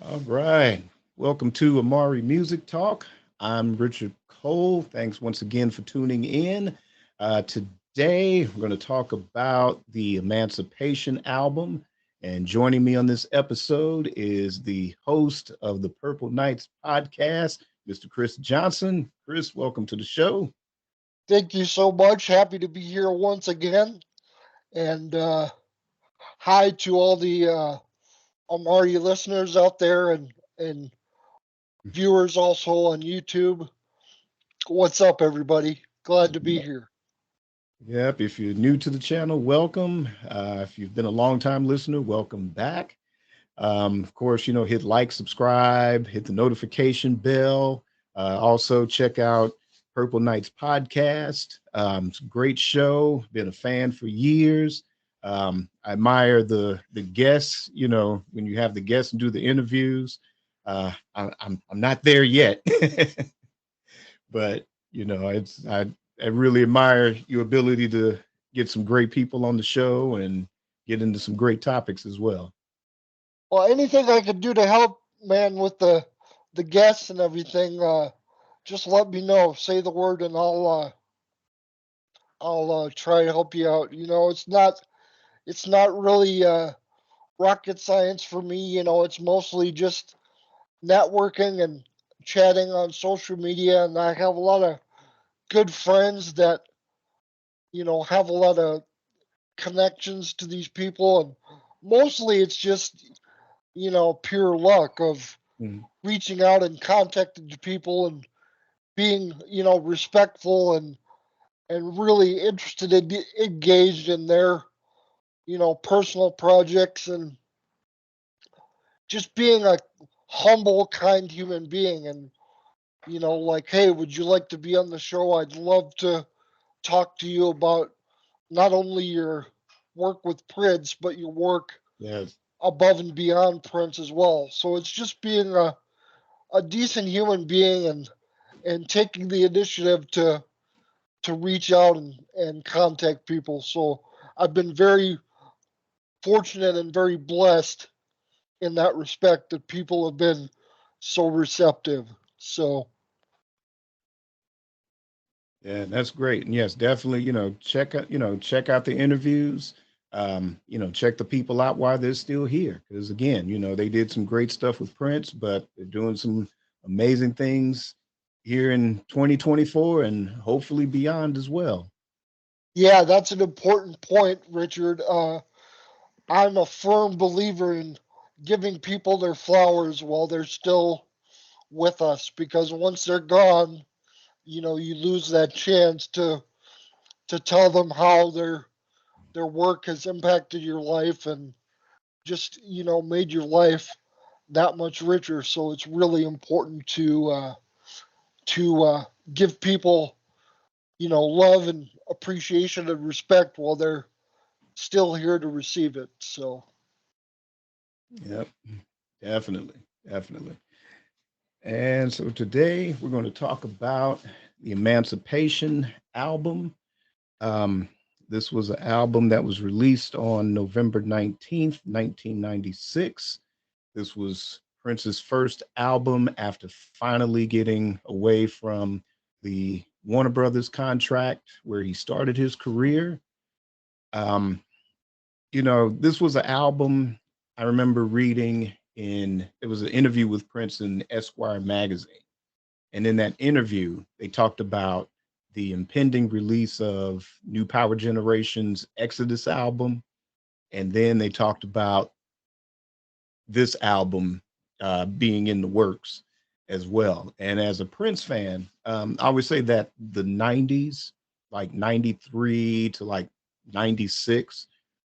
All right. Welcome to Amari Music Talk. I'm Richard Cole. Thanks once again for tuning in. Today, we're going to talk about the Emancipation album. And joining me on this episode is the host of the Purple Nights podcast, Mr. Chris Johnson. Chris, welcome to the show. Thank you so much. Happy to be here once again. And hi to all the Amari listeners out there and viewers also on YouTube. What's up, everybody? Glad to be here. Yep. If you're new to the channel, welcome. If you've been a long time listener, welcome back. Of course, hit like, subscribe, hit the notification bell. Also, check out Purple Nights podcast. It's a great show. Been a fan for years. I admire the guests. When you have the guests and do the interviews. I'm not there yet, but I really admire your ability to get some great people on the show and get into some great topics as well. Well, anything I can do to help, man, with the guests and everything, just let me know. Say the word, and I'll try to help you out. It's not really rocket science for me. It's mostly just networking and chatting on social media, and I have a lot of good friends that have a lot of connections to these people, and mostly it's just pure luck of Mm. reaching out and contacting the people and being respectful and really interested and engaged in their personal projects, and just being a humble, kind human being. And like, hey, would you like to be on the show? I'd love to talk to you about not only your work with Prince, but your work Yes. above and beyond Prince as well. So it's just being a decent human being and taking the initiative to reach out and contact people. So I've been very fortunate and very blessed in that respect that people have been so receptive. So Yeah, that's great. And yes, definitely, check out the interviews. Check the people out while they're still here. Because again, they did some great stuff with Prince, but they're doing some amazing things here in 2024 and hopefully beyond as well. yeah, that's an important point, Richard. I'm a firm believer in giving people their flowers while they're still with us, because once they're gone, you lose that chance to tell them how their work has impacted your life and just made your life that much richer. So it's really important to give people love and appreciation and respect while they're still here to receive it. So Yep, definitely, definitely. And so today we're going to talk about the Emancipation album. Um, this was an album that was released on November 19th, 1996. This was Prince's first album after finally getting away from the Warner Brothers contract where he started his career. Um, this was an album I remember reading in, it was an interview with Prince in Esquire magazine. And in that interview, they talked about the impending release of New Power Generation's Exodus album. And then they talked about this album being in the works as well. And as a Prince fan, I would say that the 90s, like 93 to like 96,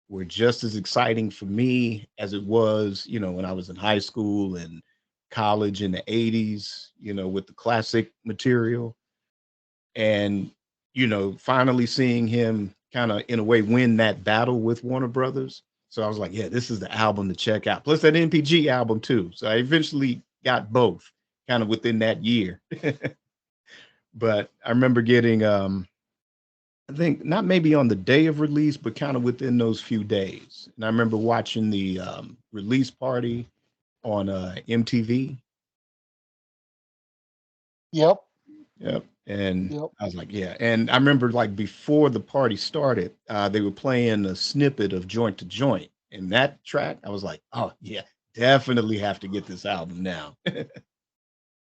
were just as exciting for me as it was, when I was in high school and college in the 80s, with the classic material. And, finally seeing him kind of in a way win that battle with Warner Brothers. So I was like, yeah, this is the album to check out. Plus that NPG album too. So I eventually got both kind of within that year. But I remember getting I think not maybe on the day of release, but kind of within those few days. And I remember watching the release party on MTV. Yep. Yep. And Yep. I was like, yeah. And I remember like before the party started, they were playing a snippet of Joint to Joint. And that track, I was like, oh yeah, definitely have to get this album now.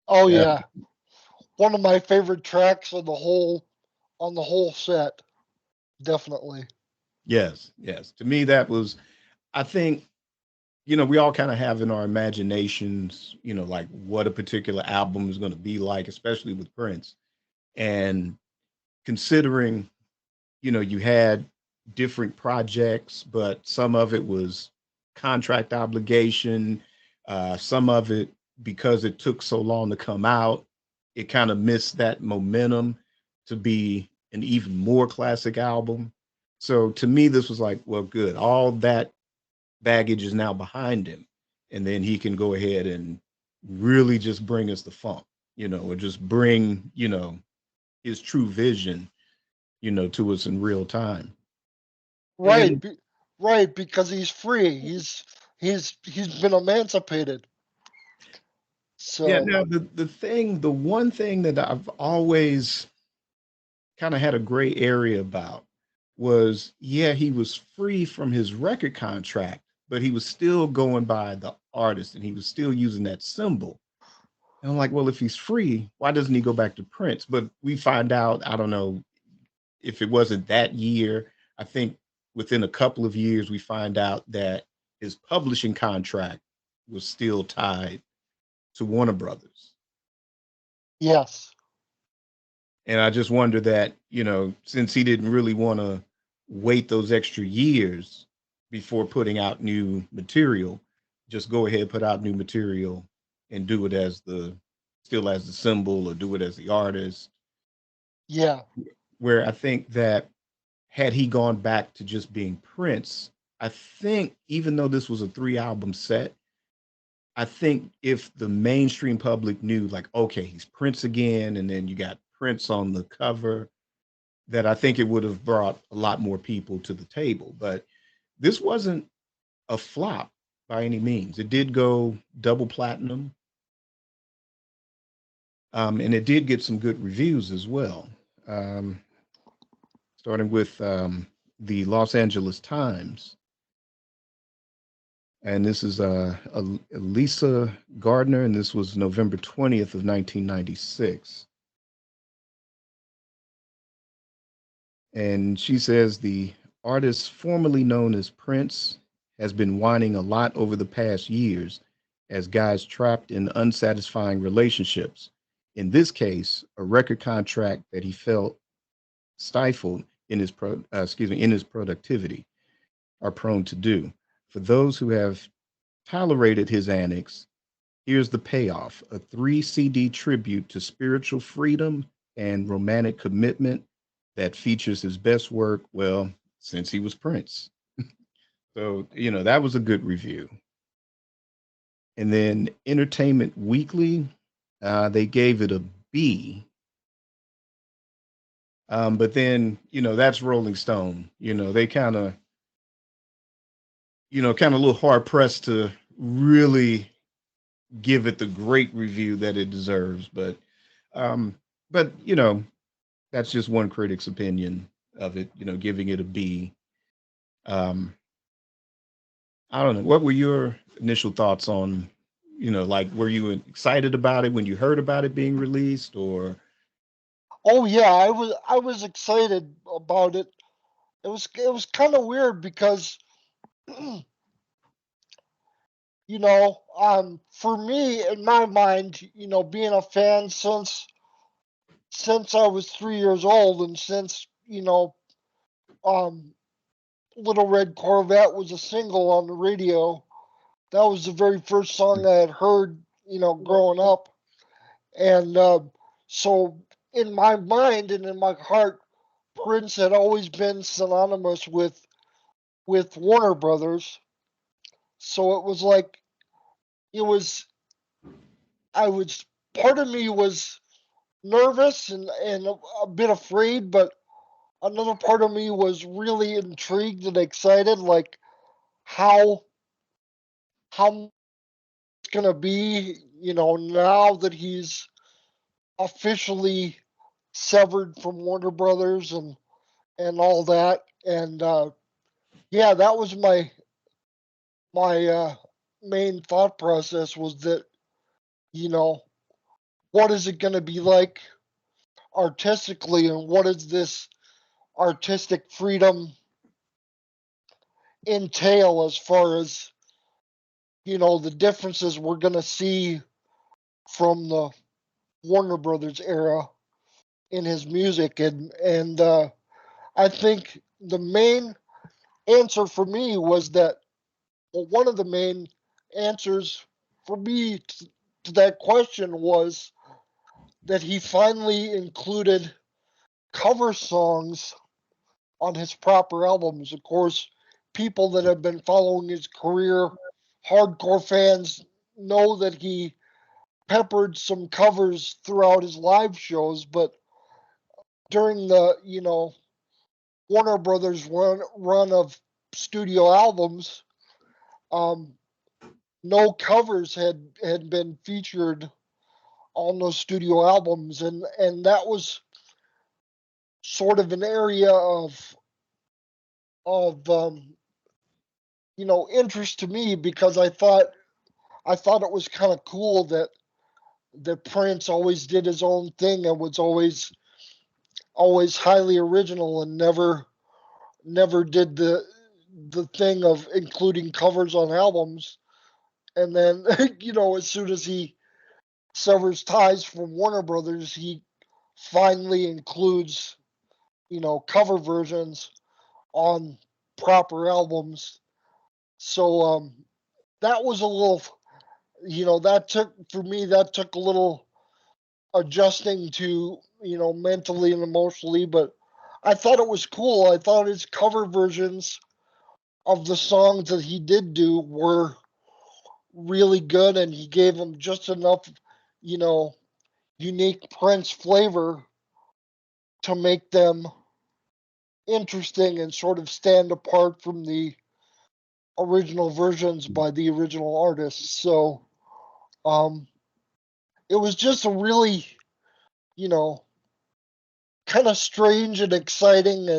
Oh Yeah. yeah. One of my favorite tracks of the whole set. Definitely. Yes. Yes. To me, that was, I think, we all kind of have in our imaginations, like what a particular album is going to be like, especially with Prince. And considering, you had different projects, but some of it was contract obligation. Some of it, because it took so long to come out, it kind of missed that momentum to be an even more classic album. So to me, this was like, well, good. All that baggage is now behind him. And then he can go ahead and really just bring us the funk, or just bring, his true vision, to us in real time. Right. And Right, because he's free. He's been emancipated. yeah, So now the one thing that I've always kind of had a gray area about was, yeah, he was free from his record contract, but he was still going by the artist and he was still using that symbol. And I'm like, well, if he's free, why doesn't he go back to Prince? But we find out, I don't know if it wasn't that year, I think within a couple of years, we find out that his publishing contract was still tied to Warner Brothers. yes. And I just wonder that, since he didn't really want to wait those extra years before putting out new material, just go ahead, put out new material and do it as still as the symbol or do it as the artist. Yeah. Where I think that had he gone back to just being Prince, I think even though this was a 3 album set, I think if the mainstream public knew, like, okay, he's Prince again, and then you got Prince on the cover, that I think it would have brought a lot more people to the table. But this wasn't a flop by any means. It did go double platinum, and it did get some good reviews as well. Um, Starting with the Los Angeles Times. And this is Lisa Gardner, and this was November 20th of 1996. And she says the artist formerly known as Prince has been whining a lot over the past years as guys trapped in unsatisfying relationships. In this case, a record contract that he felt stifled in in his productivity are prone to do. For those who have tolerated his antics, here's the payoff: a 3 CD tribute to spiritual freedom and romantic commitment that features his best work, well, since he was Prince. So, that was a good review. And then Entertainment Weekly, they gave it a B. But then, that's Rolling Stone. They kind of a little hard pressed to really give it the great review that it deserves. Um, but that's just one critic's opinion of it, giving it a B. Um, I don't know. What were your initial thoughts on, like, were you excited about it when you heard about it being released, or? Oh yeah, I was excited about it. It was kind of weird because for me in my mind, being a fan since I was 3 years old, and since um Little Red Corvette was a single on the radio. That was the very first song I had heard, growing up. And so in my mind and in my heart, Prince had always been synonymous with Warner Brothers. So it was like it was I was part of me was nervous and a bit afraid, but another part of me was really intrigued and excited, like how how going to be, now that he's officially severed from Warner Brothers and all that. And yeah, that was my main thought process was that, you know, what is it going to be like artistically, and what does this artistic freedom entail as far as, the differences we're going to see from the Warner Brothers era in his music. And I think the main answer for me was that, well, one of the main answers for me to that question was that he finally included cover songs on his proper albums. Of course, people that have been following his career, hardcore fans, know that he peppered some covers throughout his live shows, but during the, Warner Brothers run of studio albums, um, no covers had been featured on those studio albums, and that was sort of an area of interest to me, because I thought it was kind of cool that Prince always did his own thing and was always highly original, and never did the thing of including covers on albums. And then as soon as he severs ties from Warner Brothers, he finally includes cover versions on proper albums. So that was a little, that took a little adjusting to, mentally and emotionally, but I thought it was cool. I thought his cover versions of the songs that he did do were really good, and he gave them just enough, you know, unique Prince flavor to make them interesting and sort of stand apart from the original versions by the original artists. So um, it was just a really, you know, kind of strange and exciting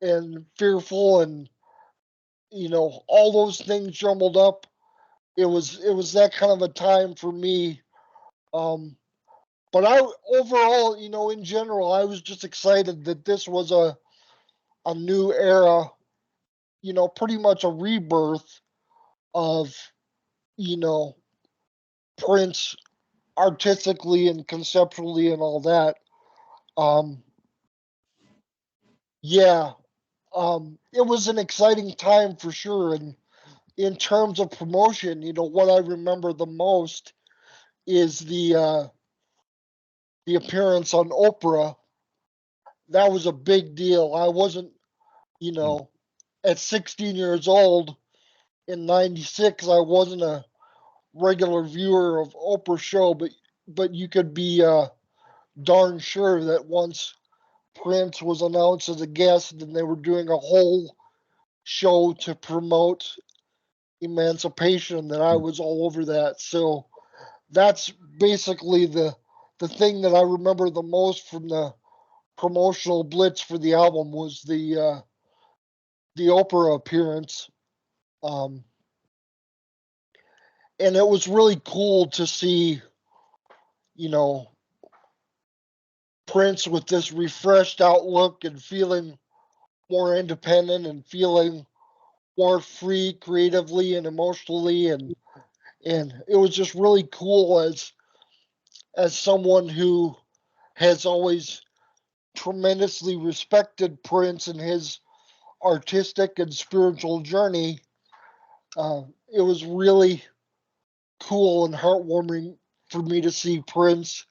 and fearful, and all those things jumbled up. It was that kind of a time for me. Um, but I overall, in general, I was just excited that this was a new era, pretty much a rebirth of, you know, Prince artistically and conceptually and all that. Um, yeah, it was an exciting time for sure. And in terms of promotion, what I remember the most is the appearance on Oprah. That was a big deal. I wasn't, you know, at 16 years old in '96, I wasn't a regular viewer of Oprah's show, but you could be darn sure that once Prince was announced as a guest, and they were doing a whole show to promote Emancipation, that I was all over that. So that's basically the thing that I remember the most from the promotional blitz for the album was the Oprah appearance. Um, and it was really cool to see, you know, Prince with this refreshed outlook and feeling more independent and feeling more free creatively and emotionally, and it was just really cool as someone who has always tremendously respected Prince and his artistic and spiritual journey. It was really cool and heartwarming for me to see Prince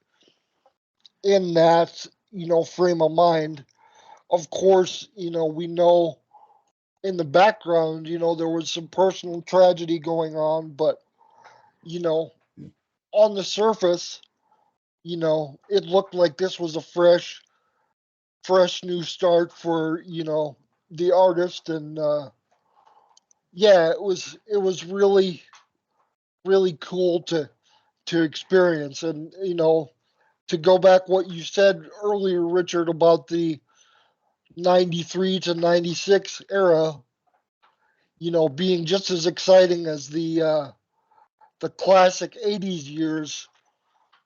in that, frame of mind. Of course, we know in the background, there was some personal tragedy going on, but, you know, on the surface, it looked like this was a fresh new start for, the artist. And yeah, it was really really cool to experience. And to go back what you said earlier, Richard, about the 93 to 96 era, being just as exciting as the classic 80s years.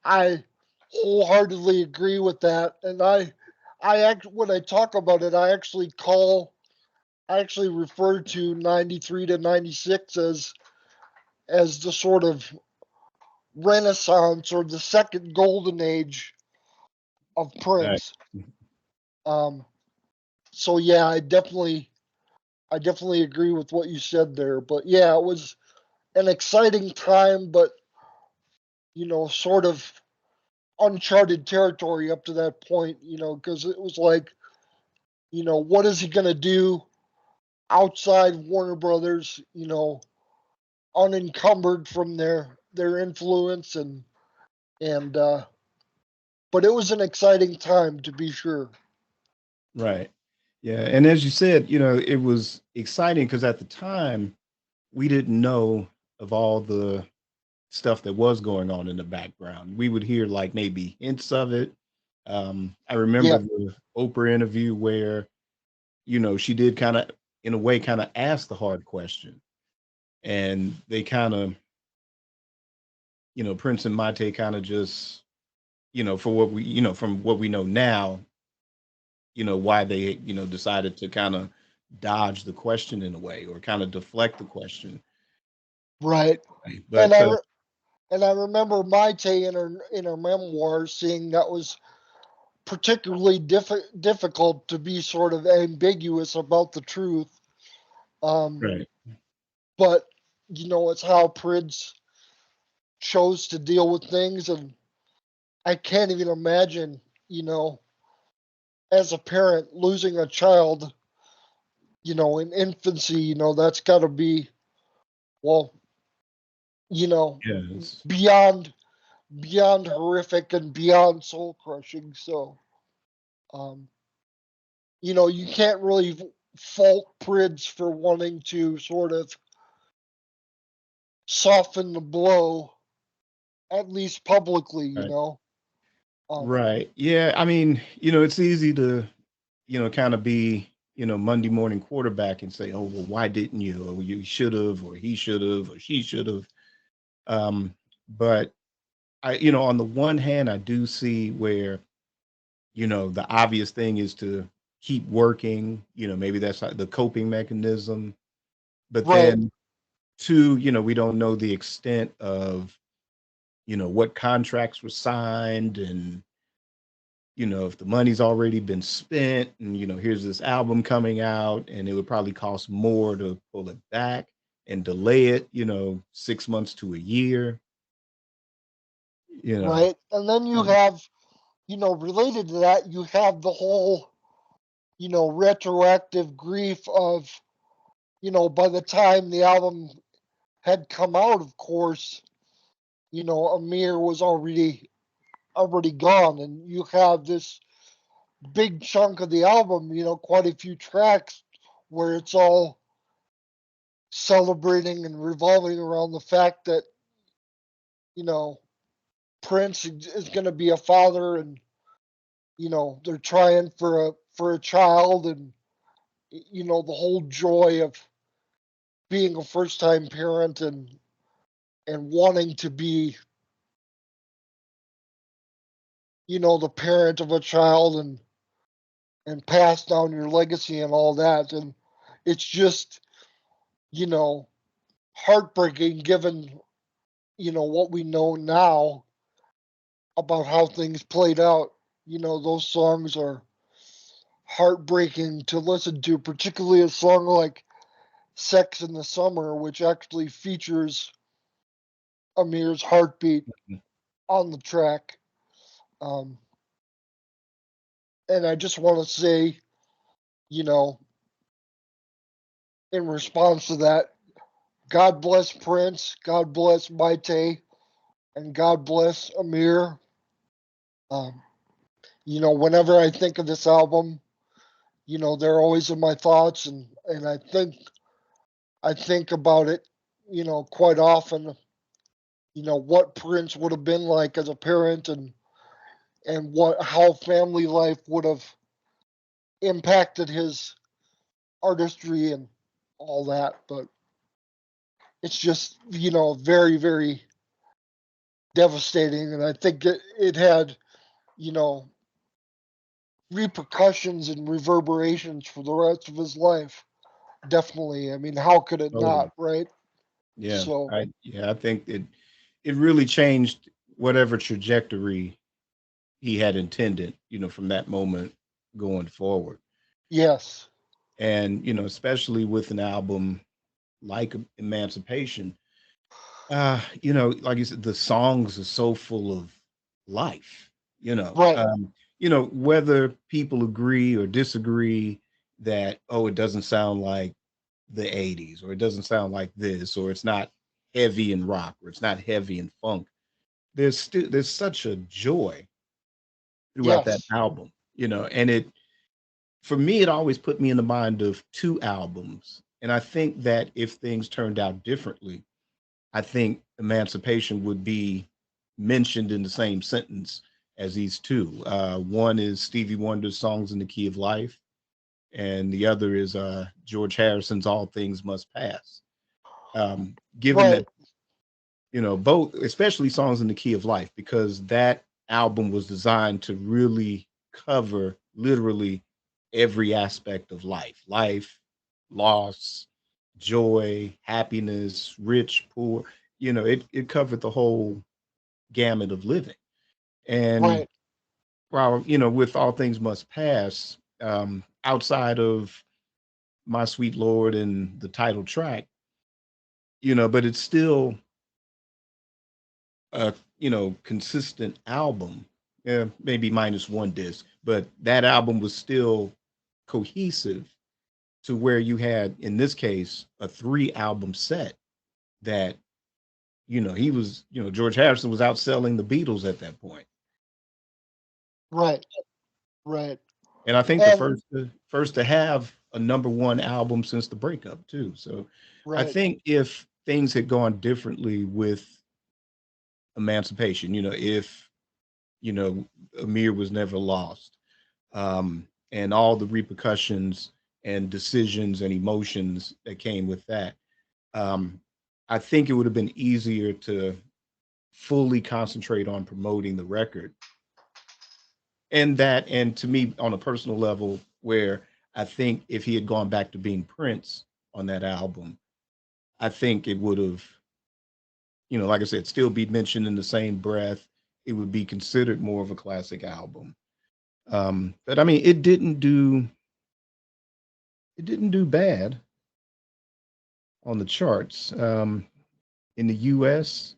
I wholeheartedly agree with that. And when I talk about it, I actually refer to 93 to 96 as the sort of renaissance or the second golden age of Right. Prince. Um, so yeah, I definitely agree with what you said there. But yeah, it was an exciting time, but sort of uncharted territory up to that point, because it was like, what is he gonna do outside Warner Brothers, unencumbered from their influence and but it was an exciting time to be sure. Right. Yeah. And as you said, it was exciting because at the time we didn't know of all the stuff that was going on in the background. We would hear like maybe hints of it. I remember Yeah, the Oprah interview where, she did kind of, in a way, kind of ask the hard question. And they kind of, Prince and Mate kind of just, for what we, from what we know now, why they, decided to kind of dodge the question in a way or kind of deflect the question. right. Right. And But and I remember Maite in her memoirs saying that was particularly difficult to be sort of ambiguous about the truth. Um, right, but it's how Prince chose to deal with things, and I can't even imagine, you know, as a parent losing a child, in infancy, that's got to be, well, you know, yes, beyond horrific and beyond soul crushing. So, um, you can't really fault Prince for wanting to sort of soften the blow, at least publicly, right, Um, right. Yeah, I mean, it's easy to, kind of be, Monday morning quarterback and say, oh, well, why didn't you? Or you should have, or he should have, or she should have. But on the one hand, I do see where, the obvious thing is to keep working, maybe that's the coping mechanism. But right, then two, we don't know the extent of, what contracts were signed and, if the money's already been spent and, here's this album coming out and it would probably cost more to pull it back and delay it, 6 months to a year, you know. right. And then you Um, have, related to that, you have the whole, retroactive grief of, by the time the album had come out, of course, Amir was already gone, and you have this big chunk of the album, quite a few tracks where it's all celebrating and revolving around the fact that, you know, Prince is going to be a father, and they're trying for a child, and the whole joy of being a first time parent and wanting to be the parent of a child and pass down your legacy and all that. And it's just you know heartbreaking given what we know now about how things played out. Those songs are heartbreaking to listen to, particularly a song like Sex in the Summer, which actually features Amir's heartbeat on the track. Um, and I just want to say, you know, in response to that, God bless Prince, God bless Maite, and God bless Amir. Um, whenever I think of this album, they're always in my thoughts, and I think about it, quite often. what Prince would have been like as a parent, and what how family life would have impacted his artistry and all that. But it's just, very, very devastating. And I think it had, you know, repercussions and reverberations for the rest of his life. Definitely. I mean, how could it Totally. not, right? Yeah. So, I think it really changed whatever trajectory he had intended, from that moment going forward. yes. And, especially with an album like Emancipation, like you said, the songs are so full of life, Right. whether people agree or disagree that, oh, it doesn't sound like the 80s, or it doesn't sound like this, or it's not heavy in rock, or it's not heavy in funk. There's such a joy throughout that Yes. album, and it for me, it always put me in the mind of two albums. And I think that if things turned out differently, I think Emancipation would be mentioned in the same sentence as these two. One is Stevie Wonder's Songs in the Key of Life, and the other is George Harrison's All Things Must Pass. Given Right. that, both, especially Songs in the Key of Life, because that album was designed to really cover literally every aspect of life, loss, joy, happiness, rich, poor. It covered the whole gamut of living. And Right. while, with All Things Must Pass, outside of My Sweet Lord and the title track, but it's still a, consistent album. Yeah, maybe minus one disc, but that album was still cohesive to where you had, in this case, a 3 album set that, George Harrison was outselling the Beatles at that point. Right. Right. And I think the And first to have a number one album since the breakup too. So I right. think if things had gone differently with Emancipation, if, Amir was never lost, and all the repercussions and decisions and emotions that came with that, um, I think it would have been easier to fully concentrate on promoting the record. And to me, on a personal level, where I think if he had gone back to being Prince on that album, I think it would have, like I said, still be mentioned in the same breath. It would be considered more of a classic album. But I mean, it didn't do bad on the charts. In the U.S.,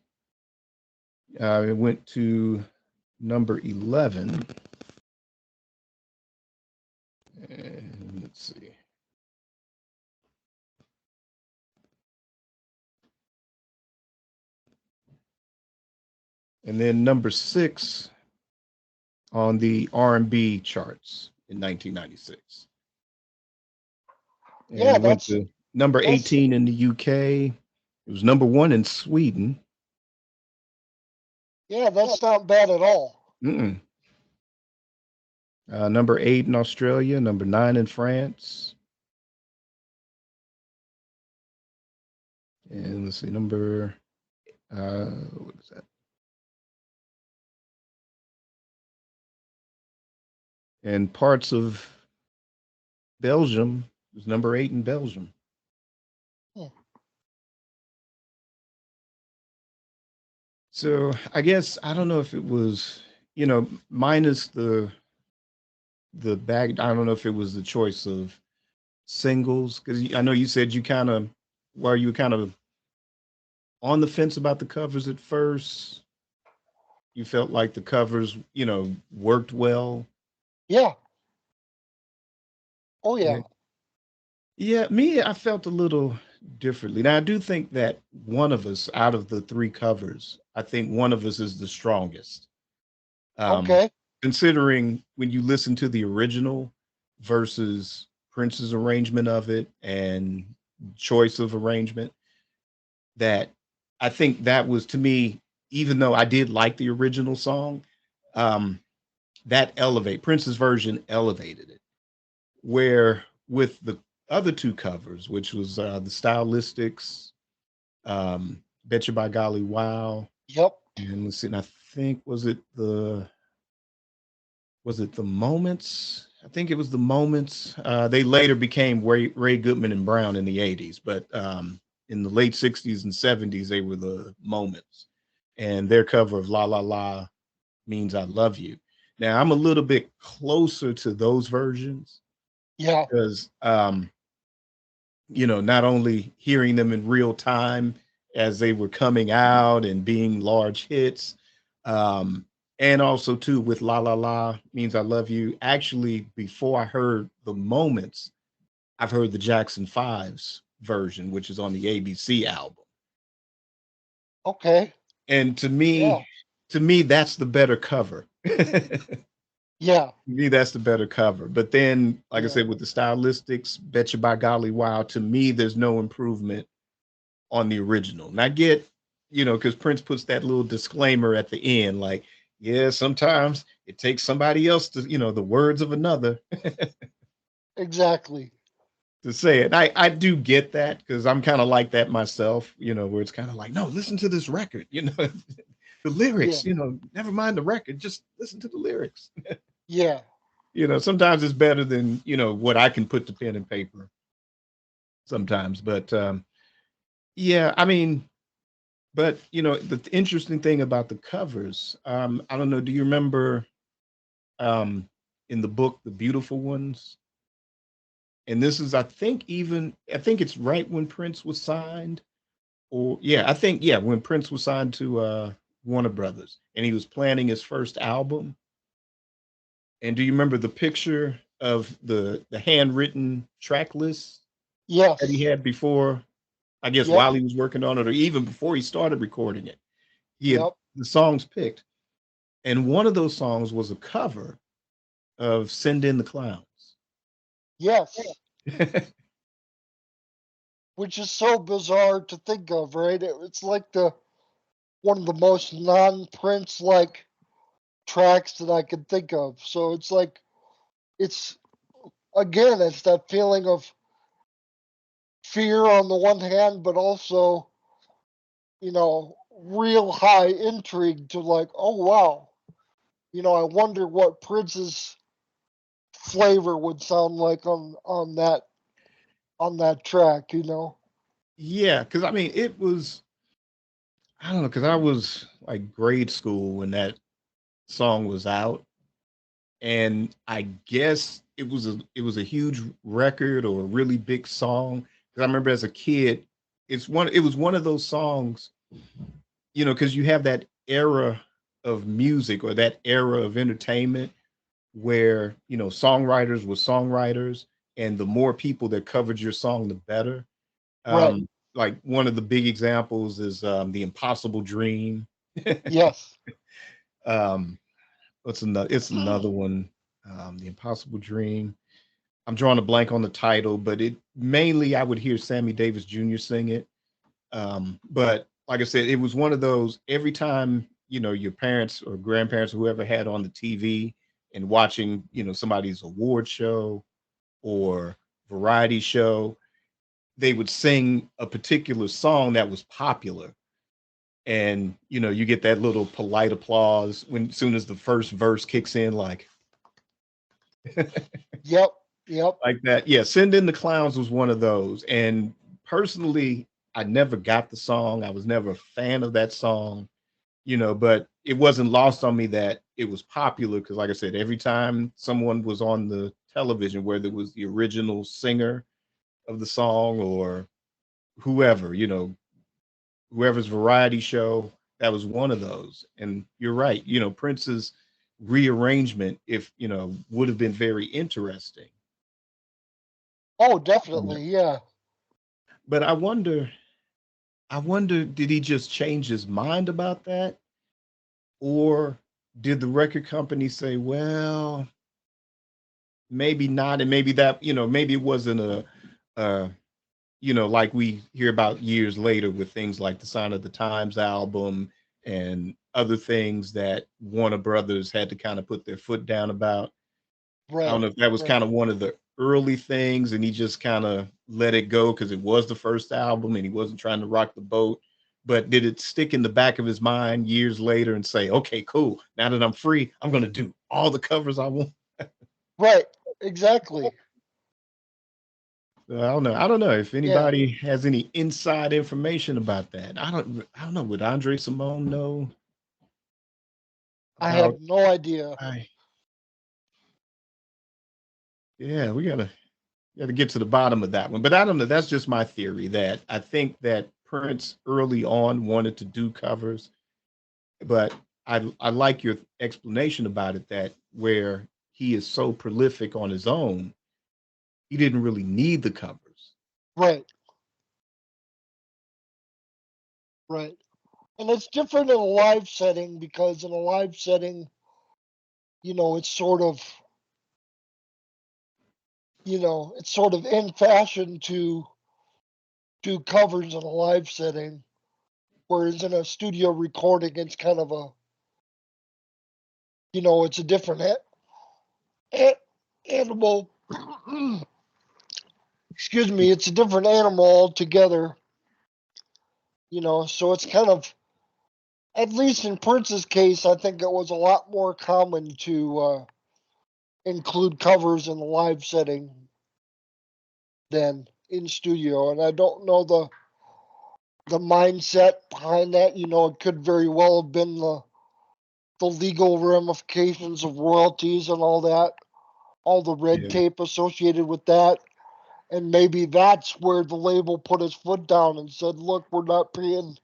it went to number 11. And let's see. And then number 6 on the R&B charts in 1996. And Yeah, it went to number that's 18 in the UK. It was number 1 in Sweden. yeah, that's not bad at all. Mm-mm. Number 8 in Australia, number 9 in France. And let's see, what is that? And parts of Belgium, it was number 8 in Belgium. Hmm. So I guess I don't know if it was, minus the bag. I don't know if it was the choice of singles, because I know you said you kind of, well, you were kind of on the fence about the covers at first. You felt like the covers, worked well. Yeah. Oh Yeah. yeah. Yeah, me, I felt a little differently. Now I do think that one of us out of the 3 covers, I think one of us is the strongest. Um, Okay. Considering when you listen to the original versus Prince's arrangement of it and choice of arrangement, that I think that was, to me, even though I did like the original song, um, that elevate Prince's version elevated it. Where with the other two covers, which was the Stylistics, "Bet You by Golly Wow," Yep. and let's see, and I think was it the Moments? I think it was the Moments. They later became Ray Goodman and Brown in the '80s, but in the late '60s and '70s, they were the Moments, and their cover of "La La La" means "I love you." Now I'm a little bit closer to those versions Yeah. because not only hearing them in real time as they were coming out and being large hits, um, and also too with "La La La" means "I love you." Actually, before I heard the Moments, I've heard the Jackson Fives version, which is on the ABC album. Okay. And to Yeah. me, that's the better cover. Yeah. Me, that's the better cover. But then, like I Yeah. said, with the Stylistics, "Bet You by Golly Wow," to me, there's no improvement on the original. And I get, because Prince puts that little disclaimer at the end, like, yeah, sometimes it takes somebody else to, the words of another Exactly. to say it. I do get that because I'm kind of like that myself, where it's kind of like, no, listen to this record, the Yeah. lyrics, never mind the record, just listen to the lyrics. Yeah. Sometimes it's better than, what I can put to pen and paper sometimes. But yeah, I mean, but the interesting thing about the covers, I don't know, do you remember um in the book The Beautiful Ones? And this is I think it's right when Prince was signed, or yeah, I think yeah, when Prince was signed to Warner Brothers and he was planning his first album. And do you remember the picture of the handwritten track list that he Yes. had before, I guess Yep. while he was working on it, or even before he started recording it? He had Yep. the songs picked. And one of those songs was a cover of "Send in the Clowns." Yes. Which is so bizarre to think of, right? It's like the one of the most non-Prince like tracks that I could think of. So it's like it's again, it's that feeling of fear on the one hand, but also, real high intrigue to like, oh wow, I wonder what Prince's flavor would sound like on that track. Yeah, because I mean, I don't know, because I was like grade school when that song was out, and I guess it was a huge record or a really big song. Because I remember as a kid, it was one of those songs, because you have that era of music or that era of entertainment where songwriters were songwriters, and the more people that covered your song, the better. Right. Like one of the big examples is the Impossible Dream. Yes. um, what's another? It's another one. The Impossible Dream. I'm drawing a blank on the title, but it mainly I would hear Sammy Davis Jr. sing it. But like I said, it was one of those every time your parents or grandparents or whoever had on the TV and watching somebody's award show or variety show, they would sing a particular song that was popular, and you get that little polite applause when as soon as the first verse kicks in, Yep. Yep. like that. Yeah, "Send in the Clowns" was one of those. And personally, I never got the song. I was never a fan of that song, but it wasn't lost on me that it was popular because, like I said, every time someone was on the television, whether it was the original singer of the song or whoever, whoever's variety show, that was one of those. And you're right, Prince's rearrangement, if would have been very interesting Oh, on that. definitely. Yeah. But I wonder, did he just change his mind about that? Or did the record company say, well, maybe not, and maybe that, maybe it wasn't uh, like we hear about years later with things like the Sign of the Times album and other things that Warner Brothers had to kind of put their foot down about. I don't Right. know if that was Right. kind of one of the early things and he just kind of let it go because it was the first album and he wasn't trying to rock the boat. But did it stick in the back of his mind years later and say, okay, cool. Now that I'm free, I'm going to do all the covers I want? Right. Exactly. I don't know. I don't know if Yeah. anybody has any inside information about that. I don't know. Would Andre Simone know I have about no idea. I yeah, we gotta get to the bottom of that one. But I don't know. That's just my theory that I think that Prince early on wanted to do covers, but I like your explanation about it that where he is so prolific on his own, he didn't really need the covers. Right. Right. And it's different in a live setting because in a live setting, it's sort of, it's sort of in fashion to do covers in a live setting, whereas in a studio recording, it's kind of a, it's a different animal. Excuse me, it's a different animal altogether, so it's kind of, at least in Prince's case, I think it was a lot more common to include covers in the live setting than in studio. And I don't know the mindset behind that. It could very well have been the legal ramifications of royalties and all that, all the red Yeah. tape associated with that. And maybe that's where the label put its foot down and said, look, we're not paying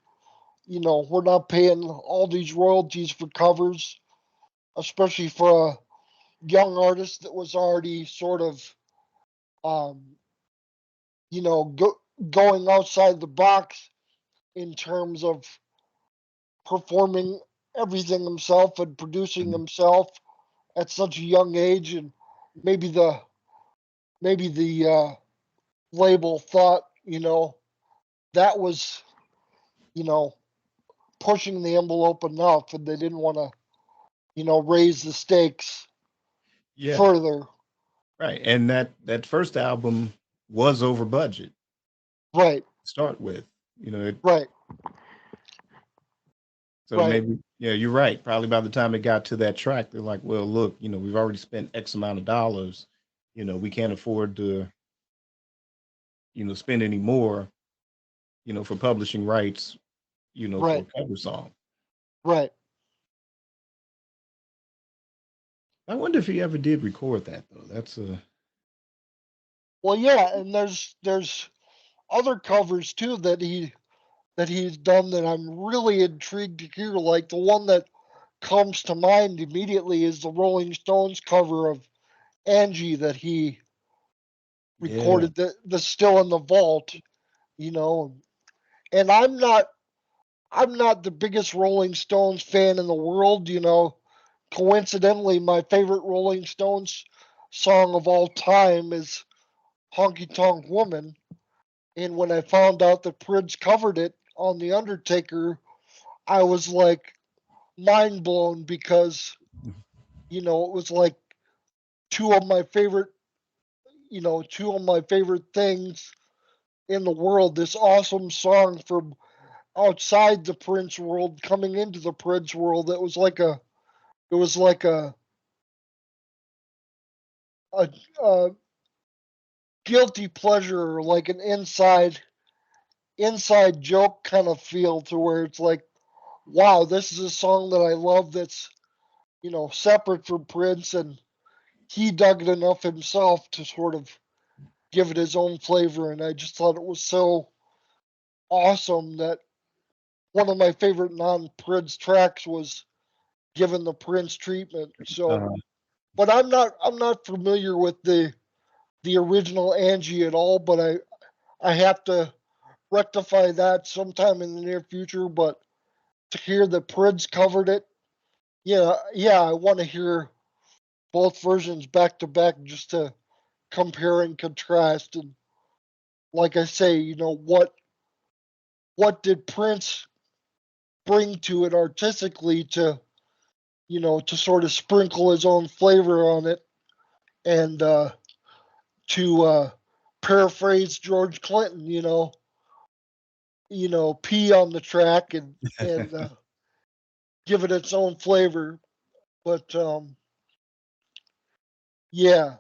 all these royalties for covers, especially for a young artist that was already sort of, um, going outside the box in terms of performing everything himself and producing Mhm. himself at such a young age. And maybe the label thought, that was, you know, pushing the envelope enough, and they didn't want to, raise the stakes Yeah. further. Right. And that first album was over budget Right. to start with. It Right. So Right. maybe, yeah, you're right. Probably by the time it got to that track, they're like, well, look, we've already spent X amount of dollars. We can't afford to, spend any more, for publishing rights, for Right. a cover song. Right. I wonder if he ever did record that though. That's a Well, yeah, and there's other covers too that he's done that I'm really intrigued to hear. Like the one that comes to mind immediately is the Rolling Stones cover of Angie that he yeah, recorded, the Still in the Vault, you know. And I'm not the biggest Rolling Stones fan in the world. Coincidentally, my favorite Rolling Stones song of all time is Honky Tonk Woman. And when I found out that Prince covered it on The Undertaker, I was like mind blown because, it was like two of my favorite, two of my favorite things in the world. This awesome song from outside the Prince world coming into the Prince world. It was like a guilty pleasure, like an inside joke kind of feel to where it's like, wow, this is a song that I love that's, separate from Prince, and he dug it enough himself to sort of give it his own flavor. And I just thought it was so awesome that one of my favorite non-Prince tracks was given the Prince treatment. So, uh, but I'm not familiar with the original Angie at all. But I have to rectify that sometime in the near future. But to hear that Prince covered it, yeah, I want to hear both versions back to back just to compare and contrast. And like I say, what did Prince bring to it artistically to, to sort of sprinkle his own flavor on it, and to paraphrase George Clinton, pee on the track and give it its own flavor. But yeah,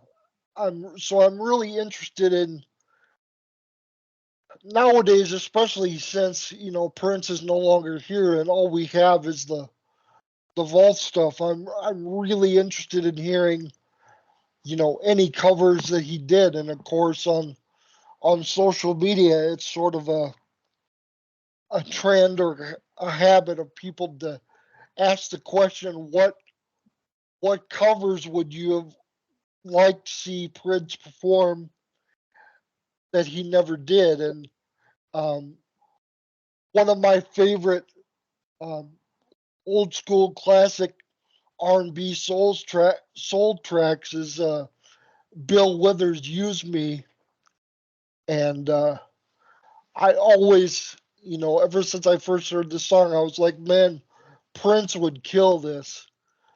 I'm really interested in nowadays, especially since Prince is no longer here and all we have is the vault stuff. I'm really interested in hearing any covers that he did, and of course on social media it's sort of a trend or a habit of people to ask the question, what covers would you have liked to see Prince perform that he never did? And um, one of my favorite um, old school classic R&B soul tracks is Bill Withers' "Use Me," and I always, ever since I first heard the song, I was like, man, Prince would kill this.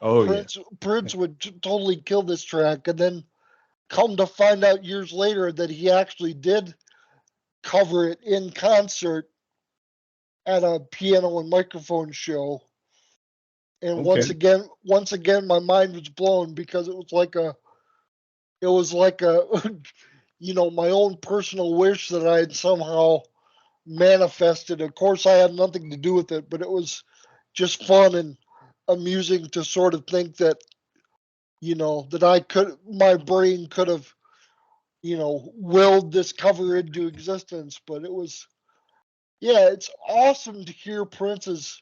Oh yeah. Prince would totally kill this track, and then come to find out years later that he actually did cover it in concert at a piano and microphone show. And Okay. once again, my mind was blown because it was like a, my own personal wish that I had somehow manifested. Of course, I had nothing to do with it, but it was just fun and amusing to sort of think that, that my brain could have, willed this cover into existence. But it was, yeah, it's awesome to hear Prince's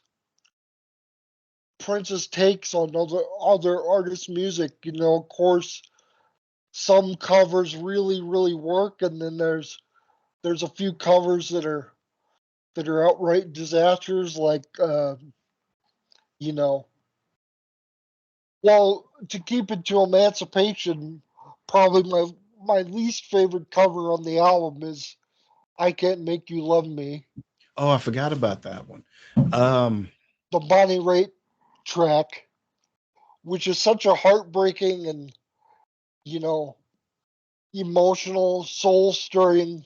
takes on other artists' music. Of course, some covers really, really work, and then there's a few covers that are outright disasters, like you know. Well, to keep it to Emancipation, probably my least favorite cover on the album is "I Can't Make You Love Me," Oh, I forgot about that one. Um, the Bonnie Raitt track, which is such a heartbreaking and you know emotional, soul stirring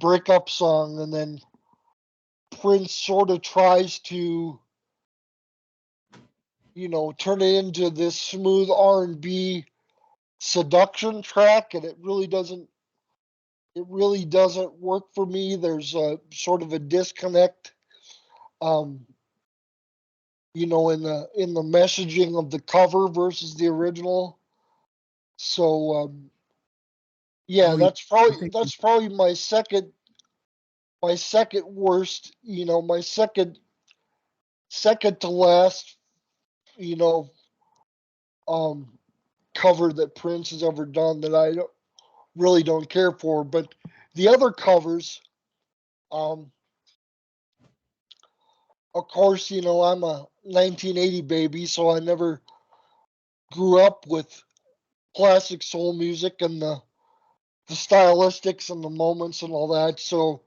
breakup song, and then Prince sort of tries to turn it into this smooth R&B seduction track, and it really doesn't work for me. There's a sort of a disconnect, um, in the messaging of the cover versus the original. So yeah, oh, yeah, that's I probably think. that's probably my second worst, my second to last, you know, um, cover that Prince has ever done that I really don't care for. But the other covers, um, of course, I'm a 1980 baby, so I never grew up with classic soul music and the stylistics and the moments and all that. So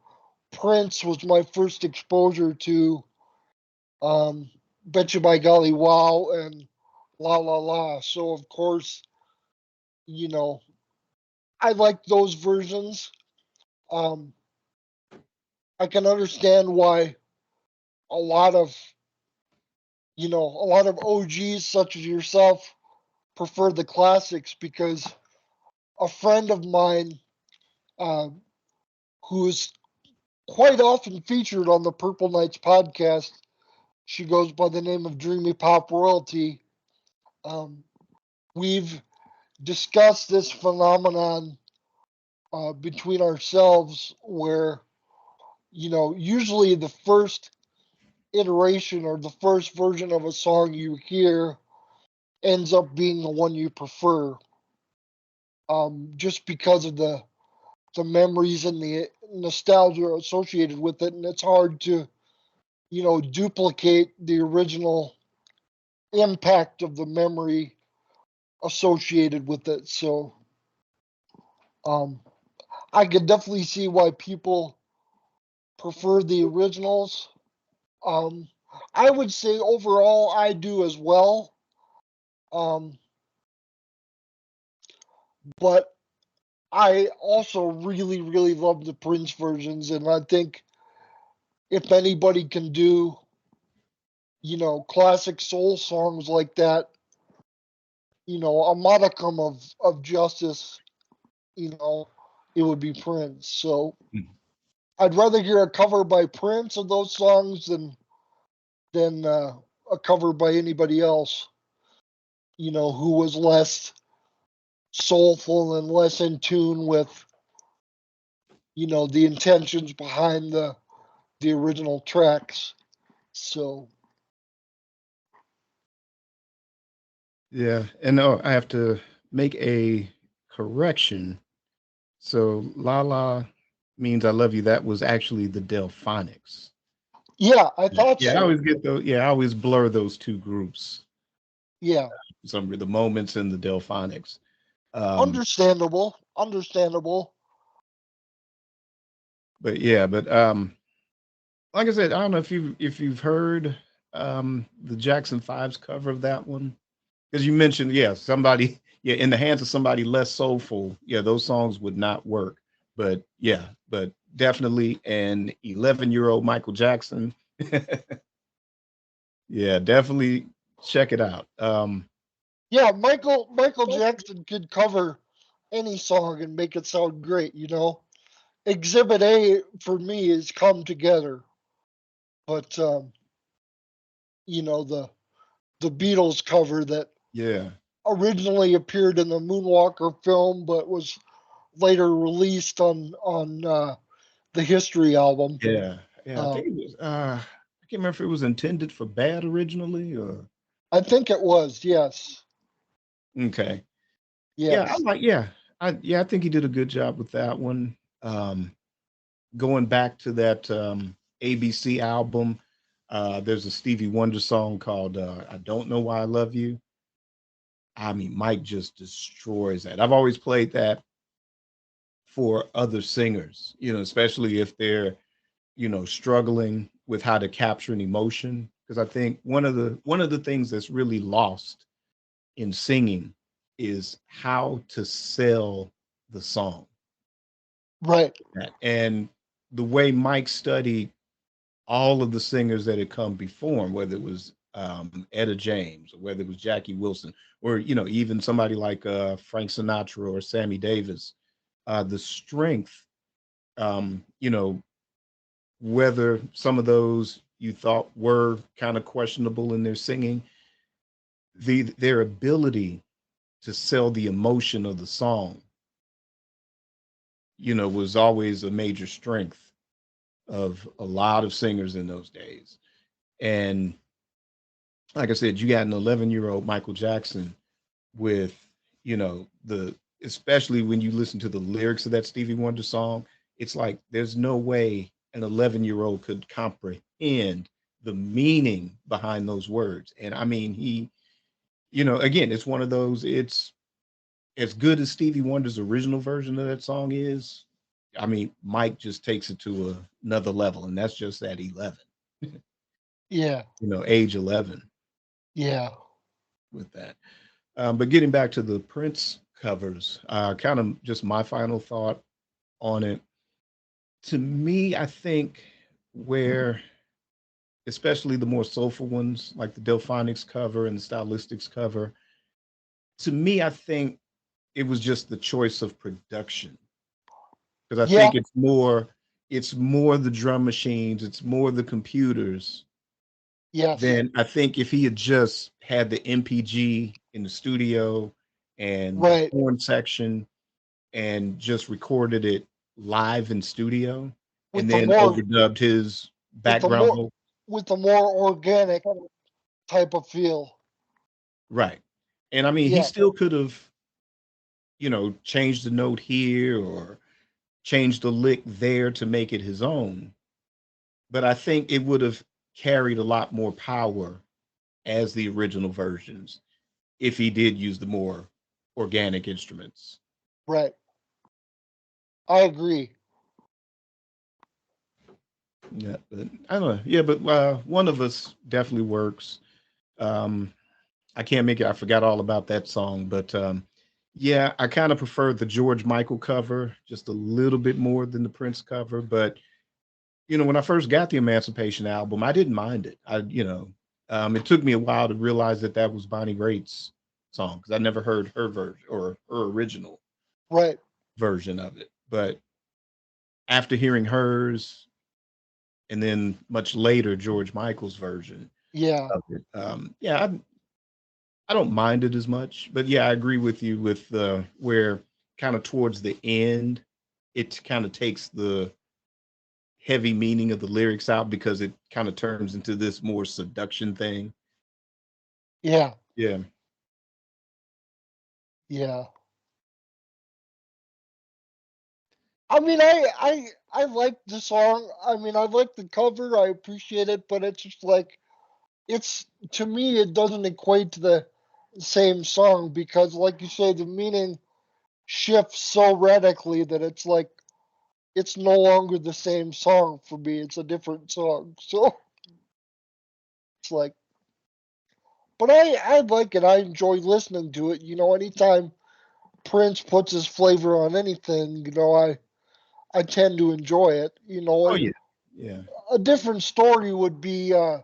Prince was my first exposure to um, "Bet You by Golly Wow" and "La La La." So of course, you know, I like those versions. Um, I can understand why a lot of a lot of OGs such as yourself prefer the classics, because a friend of mine, uh, who's quite often featured on the Purple Knights podcast, she goes by the name of Dreamy Pop Royalty. Um, we've discussed this phenomenon between ourselves where, usually the first iteration or the first version of a song you hear ends up being the one you prefer, just because of the memories and the nostalgia associated with it, and it's hard to duplicate the original impact of the memory associated with it. So um, I could definitely see why people prefer the originals. Um, I would say overall I do as well. Um, but I also really, really love the Prince versions, and I think if anybody can do, classic soul songs like that, a modicum of justice, you know, it would be Prince. So Mm. I'd rather hear a cover by Prince of those songs than a cover by anybody else, who was less soulful and less in tune with, the intentions behind the original tracks. So Yeah, and I have to make a correction. So La La means I love you. That was actually the Delphonics. yeah, I Yeah, thought yeah, I so. always get those. Yeah, I always blur those two groups. Yeah, Some of the Moments and the Delphonics. Um, understandable. but yeah, but like I said, I don't know if you've heard the Jackson Fives cover of that one, because you mentioned, yeah, somebody, yeah, in the hands of somebody less soulful, yeah, those songs would not work. But yeah, but definitely an 11-year-old Michael Jackson. Yeah, definitely check it out. Yeah, Michael Jackson could cover any song and make it sound great. Exhibit A for me is Come Together, but the Beatles cover that Yeah, originally appeared in the Moonwalker film, but was later released on the History album. yeah, yeah. I Uh, think it was. I can't remember if it was intended for bad originally or. I think it was, yes, Okay. Yeah, I yes, like. Yeah, I think he did a good job with that one. Um, Going back to that ABC album, there's a Stevie Wonder song called "I Don't Know Why I Love You." I mean, Mike just destroys that. I've always played that for other singers, especially if they're, struggling with how to capture an emotion. Because I think one of the things that's really lost in singing is how to sell the song. right. And the way Mike studied all of the singers that had come before him, whether it was Etta James or whether it was Jackie Wilson, or even somebody like Frank Sinatra or Sammy Davis, the strength, whether some of those you thought were kind of questionable in their singing, their ability to sell the emotion of the song, was always a major strength of a lot of singers in those days. And like I said, you got an 11-year-old Michael Jackson with, the especially when you listen to the lyrics of that Stevie Wonder song, it's like there's no way an 11-year-old could comprehend the meaning behind those words. And I mean, again, it's one of those, it's as good as Stevie Wonder's original version of that song is. I mean, Mike just takes it to another level, and that's just at 11, Yeah, age 11 yeah, with that. But getting back to the Prince covers, kind of just my final thought on it. To me, I think where, especially the more soulful ones, like the Delphonics cover and the Stylistics cover, to me, I think it was just the choice of production, because I yeah, think it's more the drum machines, it's more the computers. yes, Then I think if he had just had the MPG in the studio and the right. horn section and just recorded it live in studio and With the then more overdubbed his with the background more vocal. with the more organic type of feel. Right. And I mean, he Yeah, still could have, changed the note here or changed the lick there to make it his own. But I think it would have carried a lot more power as the original versions if he did use the more organic instruments. right. I agree. Yeah, but I don't know. Yeah, but one of us definitely works. Um, I can't make it. I forgot all about that song, but yeah, I kind of prefer the George Michael cover just a little bit more than the Prince cover. But when I first got the Emancipation album, I didn't mind it. It took me a while to realize that that was Bonnie Raitt's song because I never heard her version or her original Right. version of it. But after hearing hers, and then much later George Michael's version Yeah. of it, yeah, I don't mind it as much. But yeah, I agree with you with where kind of towards the end, it kind of takes the heavy meaning of the lyrics out because it kind of turns into this more seduction thing. Yeah. Yeah. Yeah. I mean, I like the song. I mean, I like the cover. I appreciate it, but it's just like it's to me it doesn't equate to the same song because, like you say, the meaning shifts so radically that it's like it's no longer the same song for me. It's a different song. So it's like, but I like it. I enjoy listening to it. Anytime Prince puts his flavor on anything, I tend to enjoy it. Oh And yeah. Yeah. a different story would be, a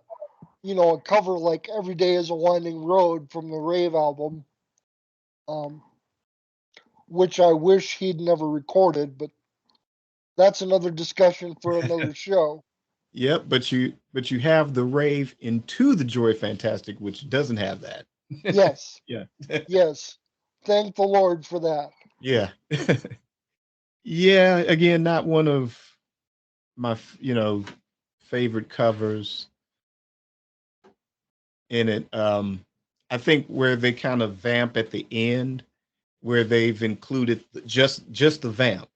cover like "Every Day Is a Winding Road" from the Rave album, um, which I wish he'd never recorded, but that's another discussion for another show. Yep. But you have the rave into the Joy Fantastic, which doesn't have that. Yes, Yeah. yes. Thank the Lord for that. Yeah. Yeah. Again, not one of my favorite covers in it. I think where they kind of vamp at the end, where they've included just the vamp.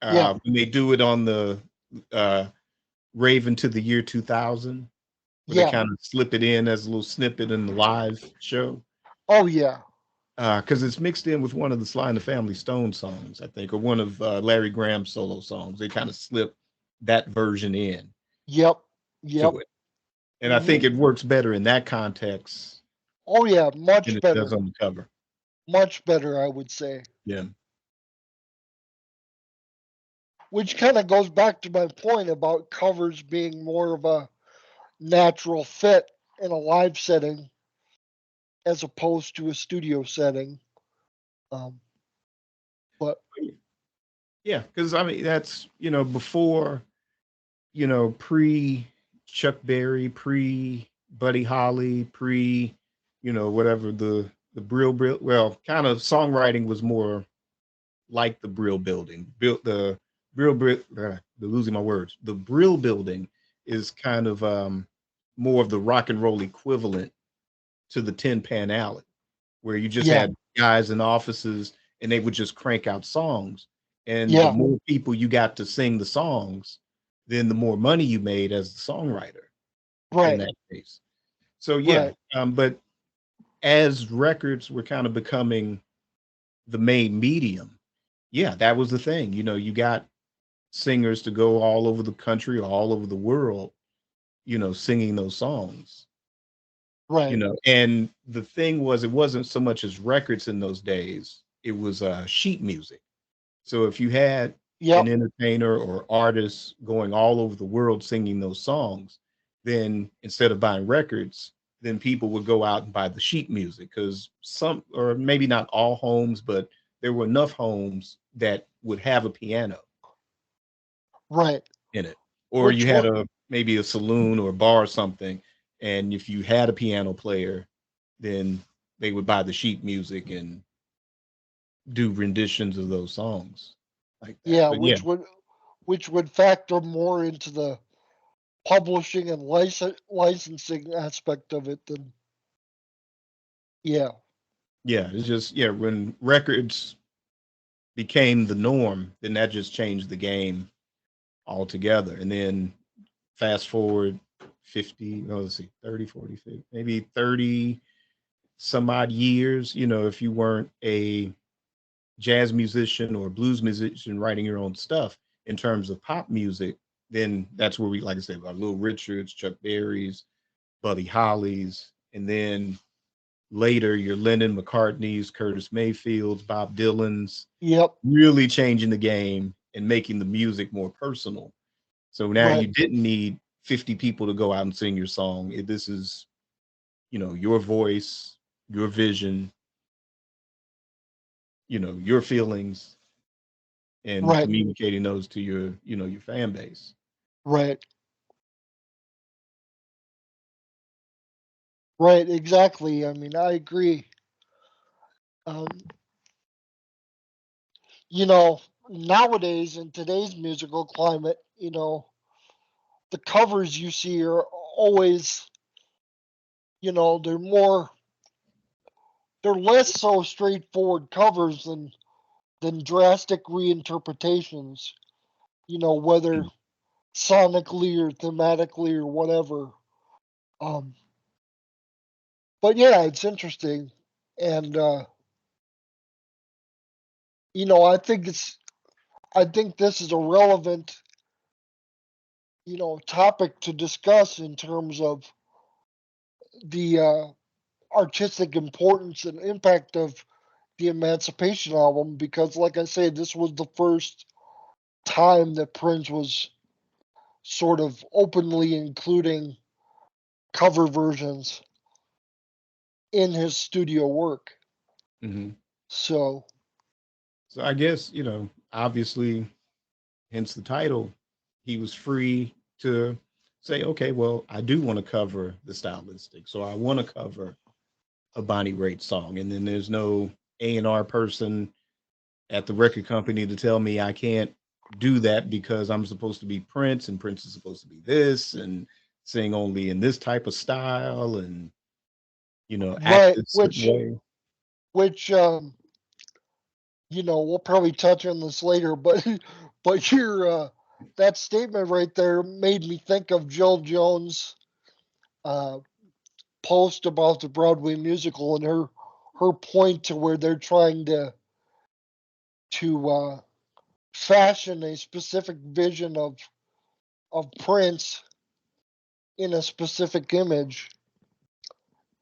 Yeah, When they do it on the uh, Raven to the year 2000, where they yeah. kind of slip it in as a little snippet in the live show, Oh, yeah. because it's mixed in with one of the Sly and the Family Stone songs, I think, or one of Larry Graham's solo songs. They kind of slip that version in Yep, yep. to it, and I hmm think it works better in that context Oh, yeah. than Much it does better. on the cover. Much better, I would say. Yeah. Which kind of goes back to my point about covers being more of a natural fit in a live setting as opposed to a studio setting. Um, but Yeah, because I mean that's before pre Chuck Berry, pre Buddy Holly, pre whatever the Brill, well, kind of songwriting was more like the Brill Building. Built the the losing my words. The Brill Building is kind of more of the rock and roll equivalent to the Tin Pan Alley, where you just yeah, had guys in offices and they would just crank out songs. And the yeah, more people you got to sing the songs, then the more money you made as the songwriter in right, that case. So yeah, right. but as records were kind of becoming the main medium, yeah, that was the thing. You got singers to go all over the country, all over the world, singing those songs. Right. And the thing was, it wasn't so much as records in those days, it was sheet music. So if you had an Yep. entertainer or artist going all over the world singing those songs, then instead of buying records, then people would go out and buy the sheet music because some, or maybe not all homes, but there were enough homes that would have a piano Right. in it. Or Which you had would a maybe a saloon or a bar or something, and if you had a piano player, then they would buy the sheet music and do renditions of those songs like that. yeah, But yeah, which would factor more into the publishing and licensing aspect of it than yeah. yeah, it's just yeah, when records became the norm, then that just changed the game altogether. And then fast forward 50, no, let's see, 30, 40, 50, maybe 30 some odd years, if you weren't a jazz musician or blues musician writing your own stuff in terms of pop music, then that's where we, like I said, our Little Richards, Chuck Berry's, Buddy Holly's, and then later your Lennon McCartney's, Curtis Mayfield's, Bob Dylan's, Yep. really changing the game and making the music more personal. So now Right. you didn't need 50 people to go out and sing your song. This is, your voice, your vision, your feelings, and Right. communicating those to your fan base. Right. Right. Exactly. I mean, I agree. Um, Nowadays in today's musical climate, the covers you see are always, they're less so straightforward covers than drastic reinterpretations, whether Mm. sonically or thematically or whatever. Um, but yeah, it's interesting. And, I think I think this is a relevant, topic to discuss in terms of the artistic importance and impact of the Emancipation album because, like I said, this was the first time that Prince was sort of openly including cover versions in his studio work. Mhm. So, So I guess, obviously, hence the title, he was free to say, okay, well, I do want to cover the stylistic. So I want to cover a Bonnie Raitt song. And then there's no A&R person at the record company to tell me I can't do that because I'm supposed to be Prince and Prince is supposed to be this and sing only in this type of style and, act right, a certain way. which we'll probably touch on this later, but your that statement right there made me think of Jill Jones' uh, post about the Broadway musical and her point to where they're trying to fashion a specific vision of Prince in a specific image,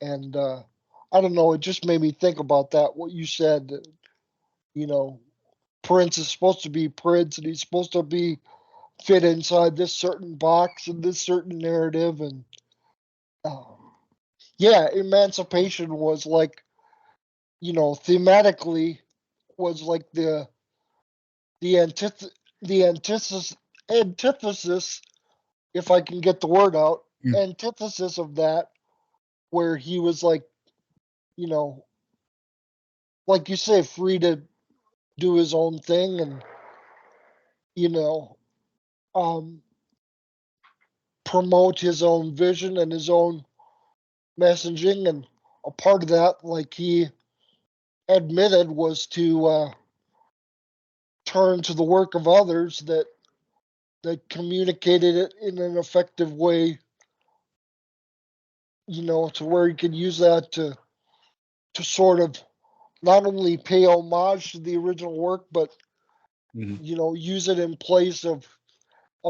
and I don't know, it just made me think about that. What you said, you know, Prince is supposed to be Prince, and he's supposed to be fit inside this certain box and this certain narrative, and um, yeah, Emancipation was like, thematically was like the antith the antithesis, if I can get the word out, Mm. antithesis of that, where he was like, you know, like you say, free to do his own thing and you know, um, promote his own vision and his own messaging, and a part of that, like he admitted, was to turn to the work of others that communicated it in an effective way, to where he could use that to sort of not only pay homage to the original work, but Mhm. use it in place of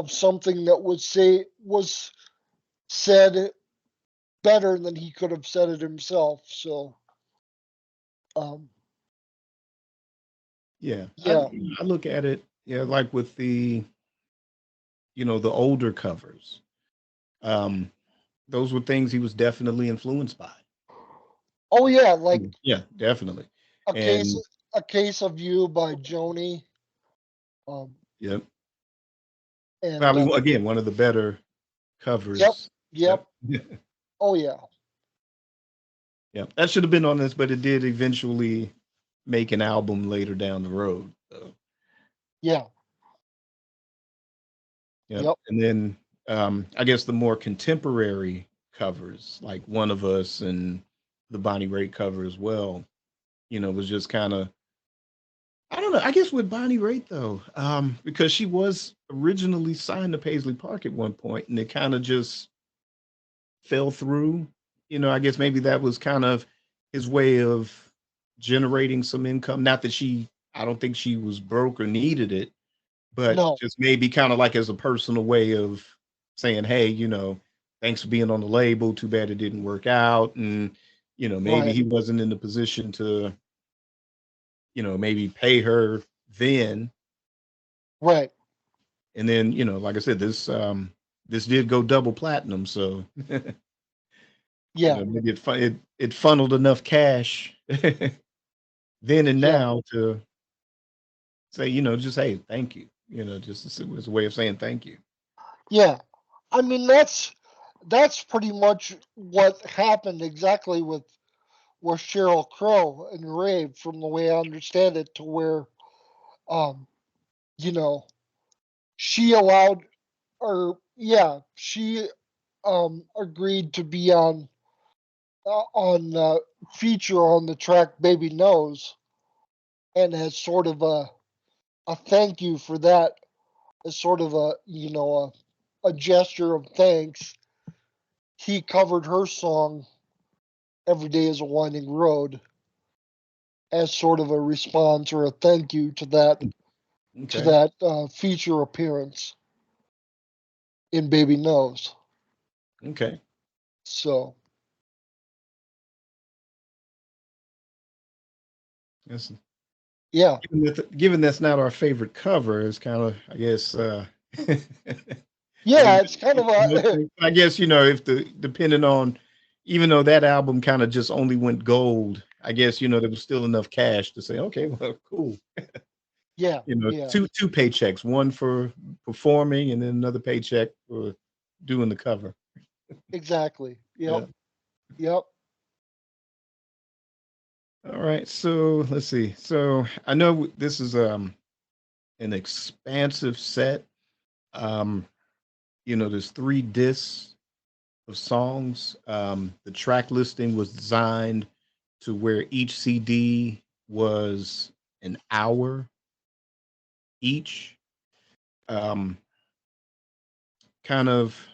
something that was said better than he could have said it himself. So, um, Yeah, yeah. I look at it, yeah, like with the older covers. Um, those were things he was definitely influenced by. Oh yeah, like Yeah, definitely. a case And a case of you by Joni. Um, yep, and probably again one of the better yep, covers. yep. Yep. Oh yeah, Yep. That should have been on this, but it did eventually make an album later down the road. So, yeah, yep. yep, And then I guess the more contemporary covers, like One of Us and the Bonnie Raitt cover as well, was just kind of, I don't know. I guess with Bonnie Raitt though, because she was originally signed to Paisley Park at one point, and it kind of just fell through. I guess maybe that was kind of his way of generating some income. Not that I don't think she was broke or needed it, but No. just maybe kind of like as a personal way of saying, hey, thanks for being on the label. Too bad it didn't work out. And, maybe Right. he wasn't in the position to, maybe pay her then. Right. And then, like I said, this did go double platinum. So, Yeah. maybe it funneled enough cash then and Yeah. now to say, just hey, thank you. Just as a way of saying thank you. Yeah. I mean, that's pretty much what happened exactly with Cheryl Crow and Rave, from the way I understand it, to where um you know she allowed, or yeah, she agreed to be on feature on the track Baby Knows, and as sort of a thank you for that, as sort of a gesture of thanks, he covered her song Every Day is a Winding Road as sort of a response or a thank you to that, Okay. feature appearance in Baby Knows. Okay. So Yes. yeah, Given that's not our favorite cover, it's kind of, I guess, I yeah, mean, it's kind of a I guess, if depending on, even though that album kind of just only went gold, I guess, there was still enough cash to say, okay, well, cool. yeah, yeah, Two paychecks, one for performing and then another paycheck for doing the cover. exactly. Yep, Yeah. yep, All right. So let's see. So I know this is an expansive set. Um, there's 3 discs of songs. The track listing was designed to where each CD was an hour each. Um, kind of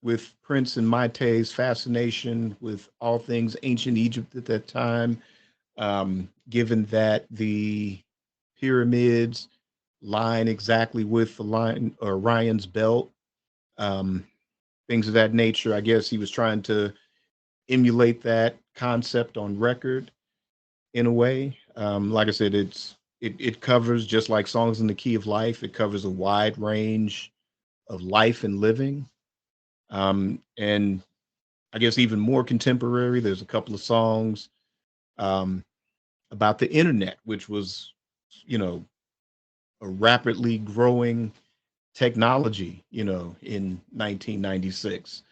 with Prince and Mate's fascination with all things ancient Egypt at that time, given that the pyramids line exactly with the line or Orion's belt, um, things of that nature. I guess he was trying to emulate that concept on record in a way. Like I said, it covers, just like Songs in the Key of Life. It covers a wide range of life and living. And I guess even more contemporary, there's a couple of songs um, about the internet, which was, you know, a rapidly growing technology, in 1996,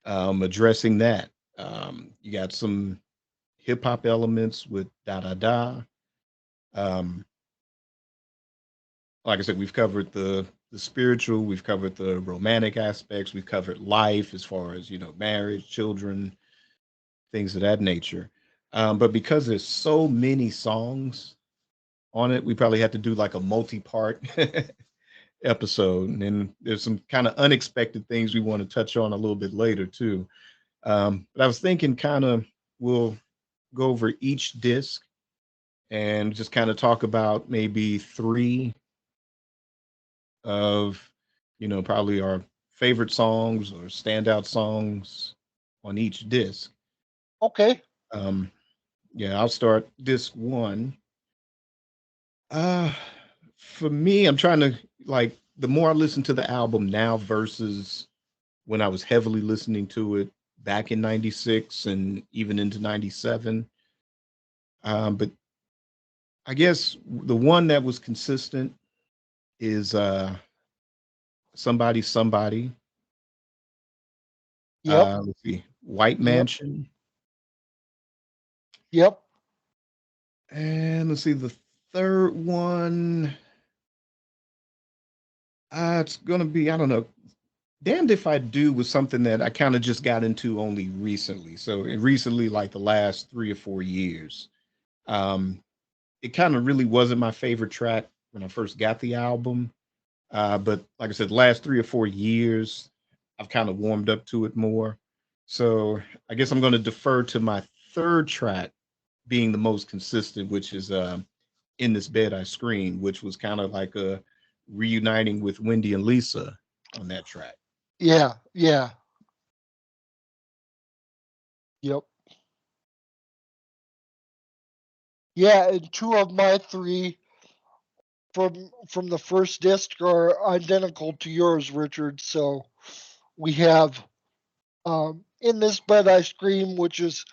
addressing that. You got some hip hop elements with Da Da Da. Um, like I said, we've covered the spiritual, we've covered the romantic aspects, we've covered life as far as marriage, children, things of that nature. But because there's so many songs on it, we probably had to do like a multi-part episode, and then there's some kind of unexpected things we want to touch on a little bit later too. But I was thinking, kind of, we'll go over each disc and just kind of talk about maybe 3 of, probably our favorite songs or standout songs on each disc. okay, Um, yeah, I'll start disc 1. Uh, for me, I'm trying to, like, the more I listen to the album now versus when I was heavily listening to it back in 96 and even into 97. But I guess the one that was consistent is Somebody. yep, Let's see, White yep, Mansion. yep, And let's see, the third one, it's gonna be, I don't know. Damned If I Do was something that I kind of just got into only recently. So recently, like the last 3 or 4 years. Um, it kind of really wasn't my favorite track when I first got the album. But like I said, the last 3 or 4 years, I've kind of warmed up to it more. So I guess I'm going to defer to my third track being the most consistent, which is In This Bed I Scream, which was kind of like a reuniting with Wendy and Lisa on that track. Yeah, yeah, yep. Yeah, and two of my three from the first disc are identical to yours, Richard. So we have In This Bed I Scream, which is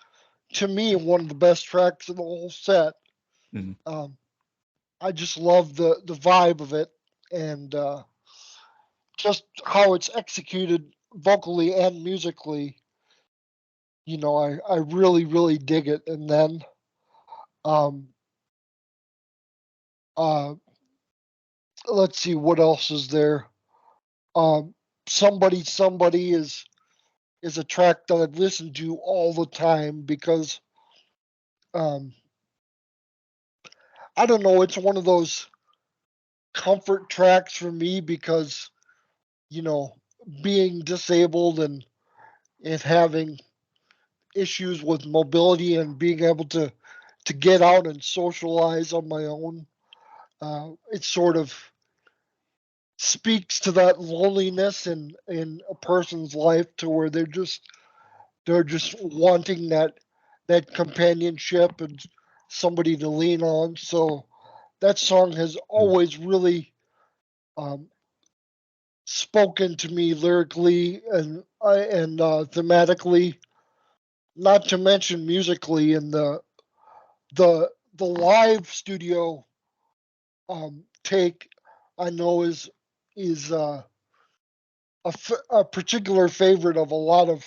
to me one of the best tracks in the whole set. Mhm. Um, I just love the vibe of it and just how it's executed vocally and musically. I really really dig it. And then um, uh, let's see what else is there. Um, Somebody is a track that I've listened to all the time because um, I don't know, it's one of those comfort tracks for me because you know being disabled and having issues with mobility and being able to get out and socialize on my own. It sort of speaks to that loneliness in a person's life to where they're just wanting that companionship and somebody to lean on. So that song has always really um, spoken to me lyrically and thematically, not to mention musically. And the live studio take I know is a particular favorite of a lot of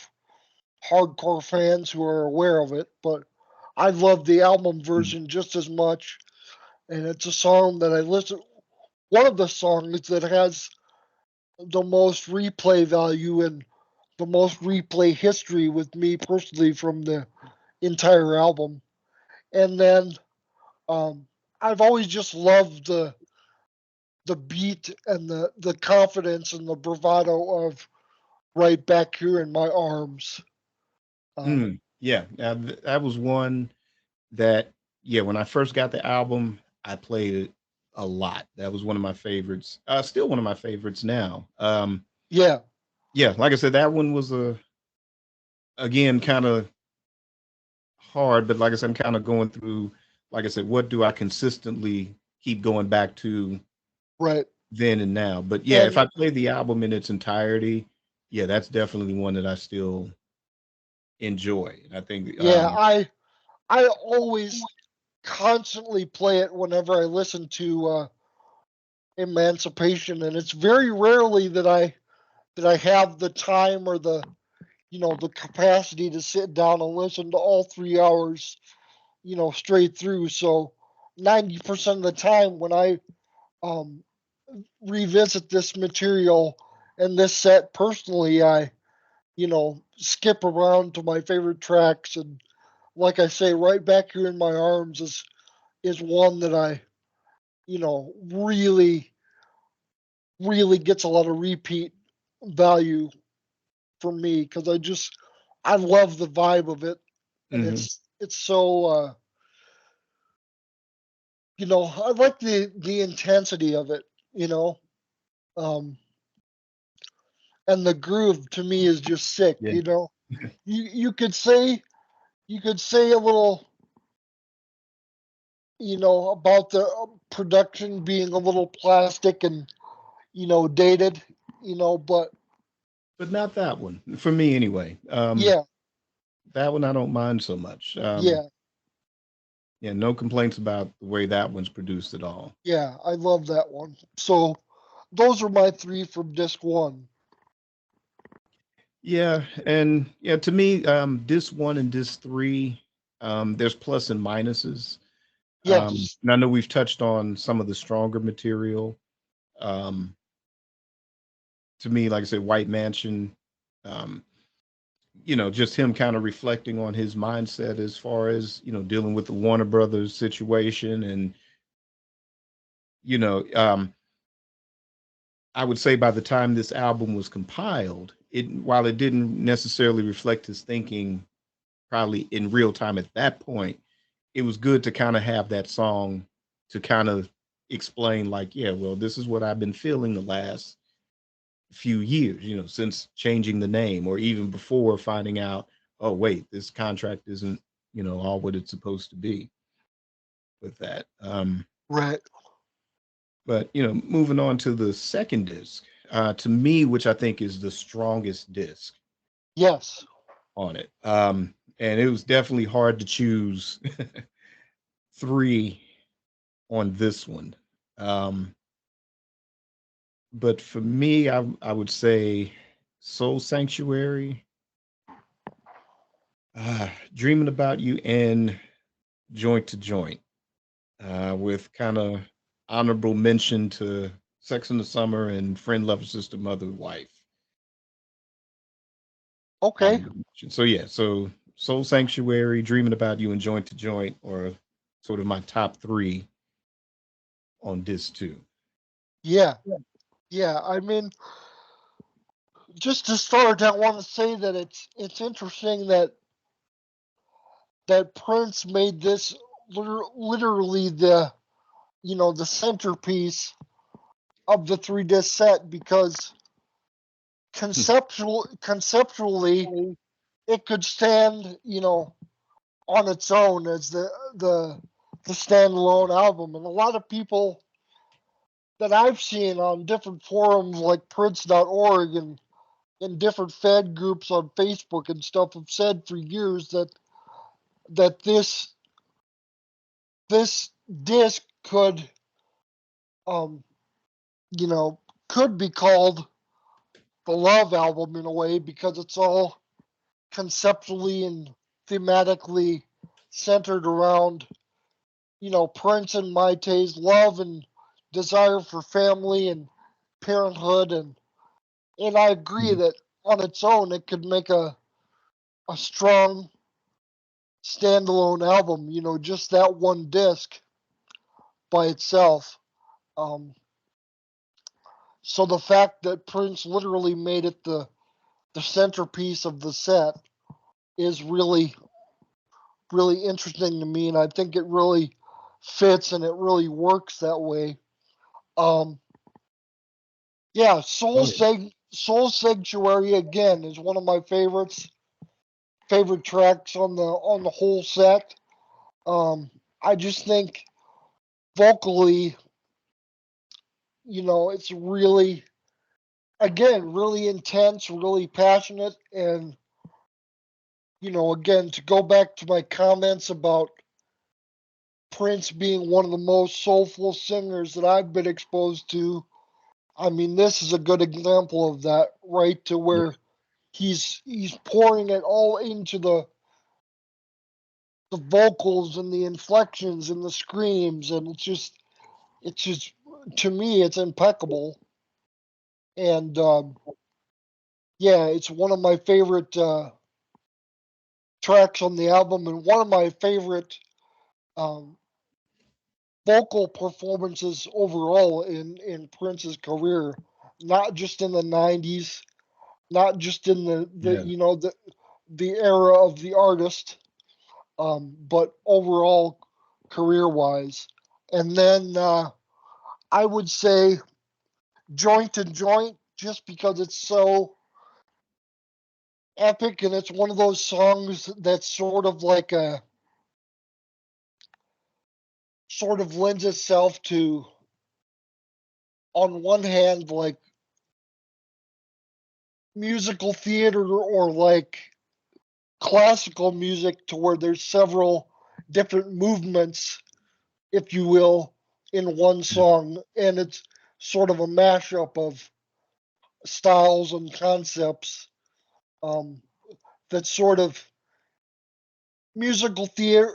hardcore fans who are aware of it, but I love the album Mhm. version just as much. And it's a song that I listen. One of the songs that has the most replay value and the most replay history with me personally from the entire album. And then um, I've always just loved the beat and the confidence and the bravado of Right Back Here in My Arms. Um, Yeah, that was one that, yeah, when I first got the album, I played it a lot. That was one of my favorites. Still one of my favorites now. yeah, Yeah, like I said, that one was again kind of hard, but like I said, I'm kind of going through. Like I said, what do I consistently keep going back to right. then and now? But yeah, if And I play the album in its entirety, yeah, that's definitely one that I still enjoy. I think, yeah, I always constantly play it whenever I listen to Emancipation, and it's very rarely that I have the time or the capacity to sit down and listen to all 3 hours, straight through. So 90% of the time when I um, revisit this material and this set personally, I skip around to my favorite tracks. And like I say, Right Back Here in My Arms is one that I really really gets a lot of repeat value for me because I love the vibe of it, and mhm, it's so I like the intensity of it, you know, um, and the groove to me is just sick. yeah, You could say a little, about the production being a little plastic and dated, but but not that one for me anyway. yeah, That one I don't mind so much. yeah, Yeah, no complaints about the way that one's produced at all. yeah, I love that one. So those are my three from disc one. Yeah, and yeah, to me, disc one and disc three, there's plus and minuses. Yes, And I know we've touched on some of the stronger material. Um, to me, like I said, White Mansion, um, just him kind of reflecting on his mindset as far as, dealing with the Warner Brothers situation. And, you know, um, I would say by the time this album was compiled, while it didn't necessarily reflect his thinking probably in real time at that point, it was good to kind of have that song to kind of explain like, yeah, well, this is what I've been feeling the last few years, since changing the name, or even before finding out, oh wait, this contract isn't, all what it's supposed to be with that. Right. But moving on to the second disc, to me, which I think is the strongest disc Yes. on it. And it was definitely hard to choose three on this one. Um, but for me, I would say Soul Sanctuary, Dreaming About You, and Joint to Joint, with kind of honorable mention to Sex in the Summer and Friend, Lover, Sister, Mother, Wife. Okay. Honorable mention. So yeah, so Soul Sanctuary, Dreaming About You, and Joint to Joint are sort of my top three on disc two. Yeah. Yeah. I mean, just to start, I want to say that it's interesting that Prince made this literally the the centerpiece of the 3 disc set, because conceptually it could stand on its own as the standalone album. And a lot of people that I've seen on different forums like Prince.org and in different fan groups on Facebook and stuff have said for years that that this disc um you know could be called the love album in a way, because it's all conceptually and thematically centered around Prince and Maite's love and desire for family and parenthood. And I agree Mhm. that on its own it could make a strong standalone album, just that one disc by itself. Um, so the fact that Prince literally made it the centerpiece of the set is really interesting to me, and I think it really fits and it really works that way. Um, yeah, Oh yeah. Soul Sanctuary again is one of my favorite tracks on the whole set. I just think vocally, it's really, again, really intense, really passionate. And again, to go back to my comments about Prince being one of the most soulful singers that I've been exposed to, I mean, this is a good example of that, right? To Yeah. where he's pouring it all into the vocals and the inflections and the screams, and it's just to me it's impeccable. And yeah, it's one of my favorite tracks on the album, and one of my favorite um, vocal performances overall in Prince's career, not just in the 90s, not just in the Yeah. the era of the artist, but overall career wise. And then I would say Joint to Joint, just because it's so epic, and it's one of those songs that's sort of lends itself to, on one hand, like musical theater or like classical music, to where there's several different movements, if you will, in one Yeah. song, and it's sort of a mashup of styles and concepts, um, that's sort of musical theater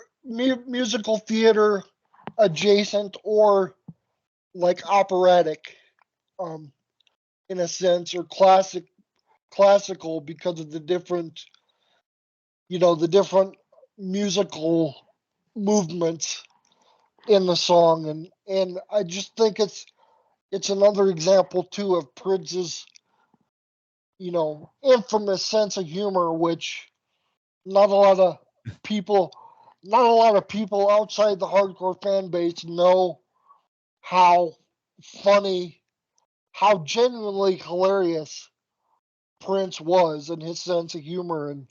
adjacent, or like operatic, um, in a sense, or classical, because of the different musical movements in the song. And I just think it's another example too of Prince's infamous sense of humor, which not a lot of people not a lot of people outside the hardcore fan base know how funny, how genuinely hilarious Prince was and his sense of humor and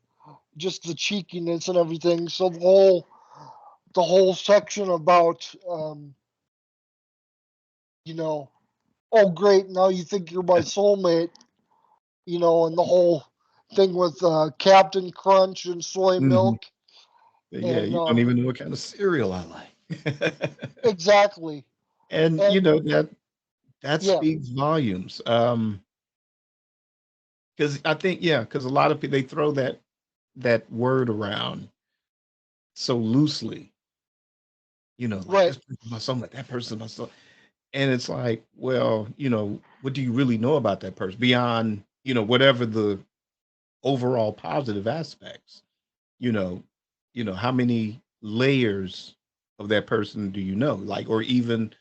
just the cheekiness and everything. So the whole section about you know, oh great, now you think you're my soulmate, and the whole thing with Captain Crunch and soy Mhm. milk Yeah, and you don't even know what kind of cereal I like. exactly. And, And that yeah, speaks volumes. Because I think, yeah, because a lot of people, they throw that word around so loosely, like right. this person my soulmate, that person my soul. And it's like, well, what do you really know about that person beyond, whatever the overall positive aspects? You know, how many layers of that person do you know? Like, or even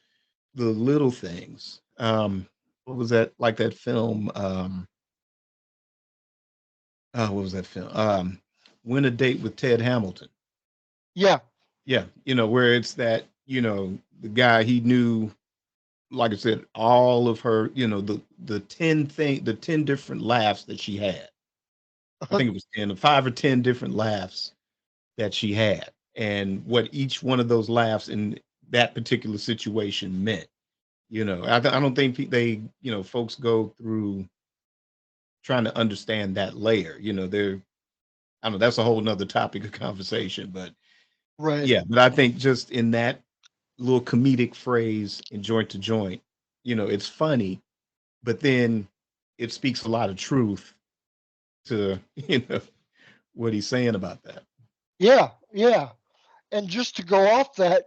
the little things. What was that? Like that film? What was that film? Win a Date with Ted Hamilton. Yeah. Yeah, where it's that, the guy he knew, like I said, all of her, the 10 different laughs that she had. I think it was 10, 5 or 10 different laughs that she had, and what each one of those laughs in that particular situation meant. I don't think folks go through trying to understand that layer. They're I don't know. That's a whole nother topic of conversation, but Right. yeah. But I think just in that little comedic phrase in joint to joint, it's funny, but then it speaks a lot of truth to what he's saying about that. Yeah. Yeah. And just to go off that,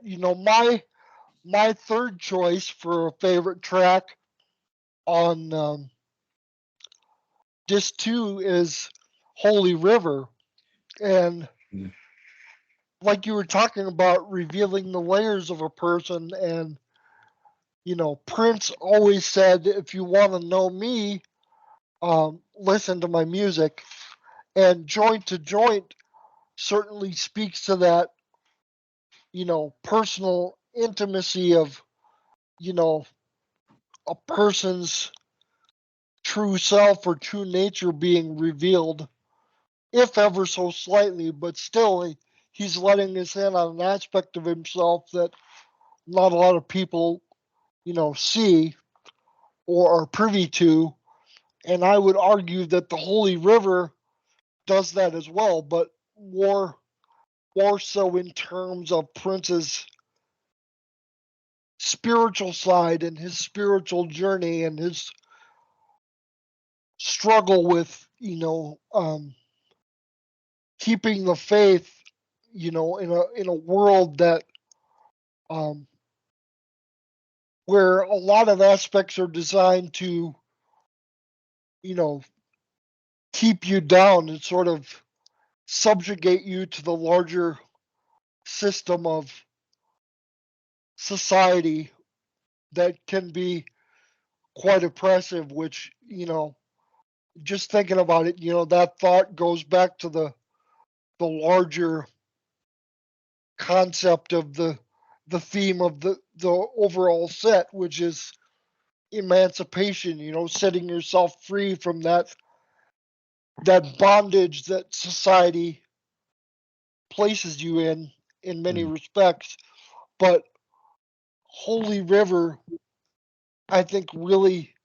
my third choice for a favorite track on disc two is Holy River. And Mm, like you were talking about revealing the layers of a person, and Prince always said, if you want to know me, listen to my music. And Joint to Joint certainly speaks to that, personal intimacy of, you know, a person's true self or true nature being revealed, if ever so slightly, but still he's letting us in on an aspect of himself that not a lot of people, see or are privy to. And I would argue that the Holy River does that as well, but more so in terms of Prince's spiritual side and his spiritual journey and his struggle with keeping the faith, in a world that um, where a lot of aspects are designed to you know keep you down and sort of subjugate you to the larger system of society that can be quite oppressive, which just thinking about it, that thought goes back to the larger concept of the theme of the overall set, which is emancipation, setting yourself free from that bondage that society places you in many mm, respects. But Holy River, I think, really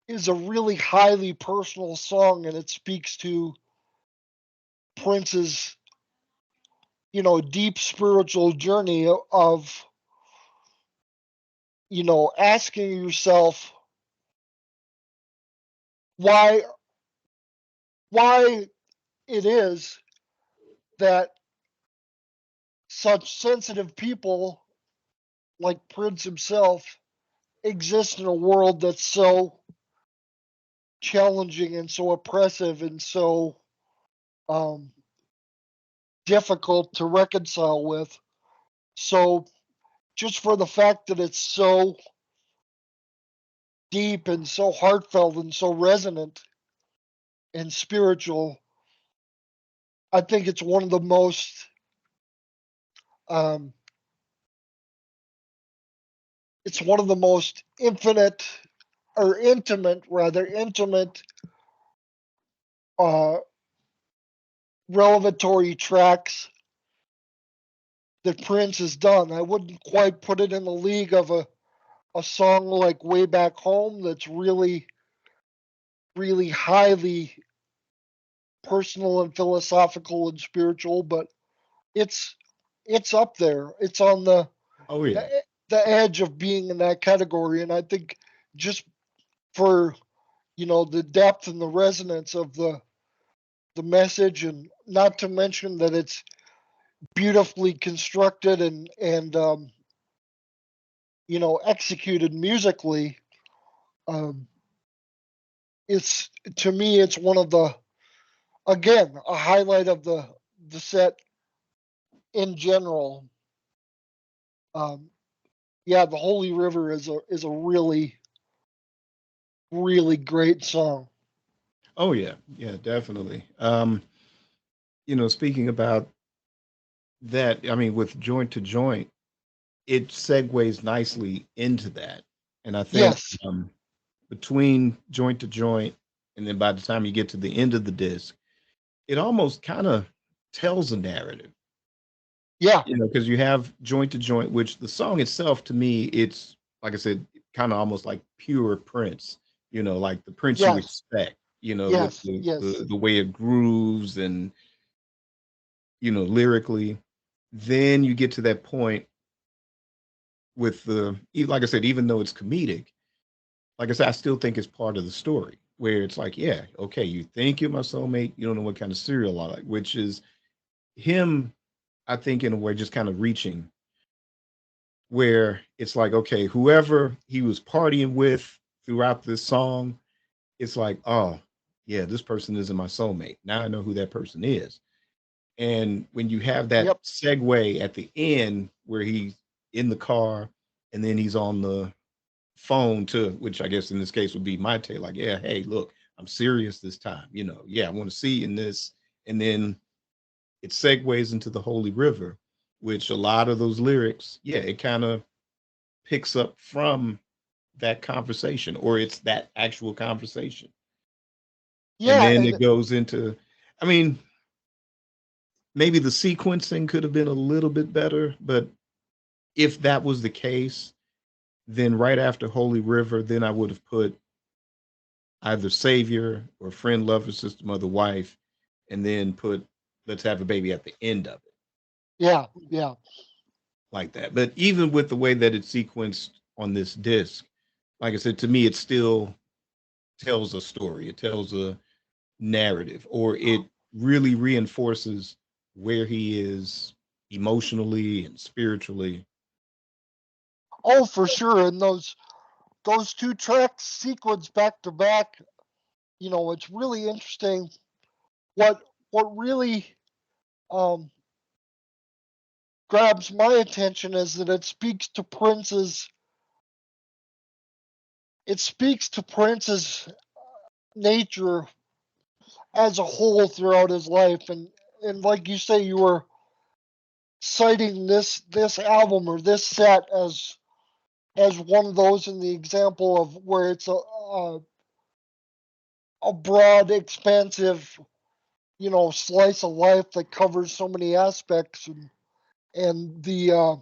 is a really highly personal song, and it speaks to Prince's deep spiritual journey of asking yourself why why it is that such sensitive people like Prince himself exist in a world that's so challenging and so oppressive and so um, difficult to reconcile with. So, just for the fact that it's so deep and so heartfelt and so resonant and spiritual, I think it's one of the most um, it's one of the most intimate uh, revelatory tracks that Prince has done. I wouldn't quite put it in the league of a song like Way Back Home that's really, really highly personal and philosophical and spiritual, but it's it's up there. It's on Oh yeah. the edge of being in that category. And I think just for the depth and the resonance of the message, and not to mention that it's beautifully constructed and executed musically. Um, it's to me, it's one of the again a highlight of the set in general. Um, yeah, the Holy River is a really really great song. Oh yeah. Yeah, definitely. Speaking about that, I mean, with joint to joint, it segues nicely into that. And I think Yes, between joint to joint, and then by the time you get to the end of the disc, it almost kind of tells a narrative, yeah, because you have joint to joint, which the song itself, to me, it's like I said, kind of almost like pure Prince, like the Prince you yes, expect, with yes, the, yes, the, the way it grooves and, lyrically. Then you get to that point with like I said, even though it's comedic, like I said, I still think it's part of the story where it's like, yeah, okay, you think you're my soulmate, you don't know what kind of cereal I like, which is him, I think, in a way, just kind of reaching where it's like, okay, whoever he was partying with throughout this song, it's like, oh, yeah, this person isn't my soulmate. Now I know who that person is. And when you have that yep, segue at the end where he's in the car and then he's on the phone to, which I guess in this case would be my take, like, yeah, hey, look, I'm serious this time. Yeah, I want to see you in this. And then it segues into the Holy River, which a lot of those lyrics, yeah, it kind of picks up from that conversation, or it's that actual conversation. And yeah, then and it goes into, I mean, maybe the sequencing could have been a little bit better, but if that was the case, then right after Holy River, then I would have put either Savior or Friend, Lover, Sister, Mother, Wife, and then put Let's Have a Baby at the end of it, yeah, yeah, like that. But even with the way that it's sequenced on this disc, like I said, to me, it still tells a story. It tells a narrative, or it really reinforces where he is emotionally and spiritually. oh, for sure. And those two tracks sequence back to back, it's really interesting. What really um, grabs my attention is that it speaks to Prince's nature as a whole throughout his life, and like you say, you were citing this album or this set as one of those in the example of where it's a broad, expansive, slice of life that covers so many aspects, and the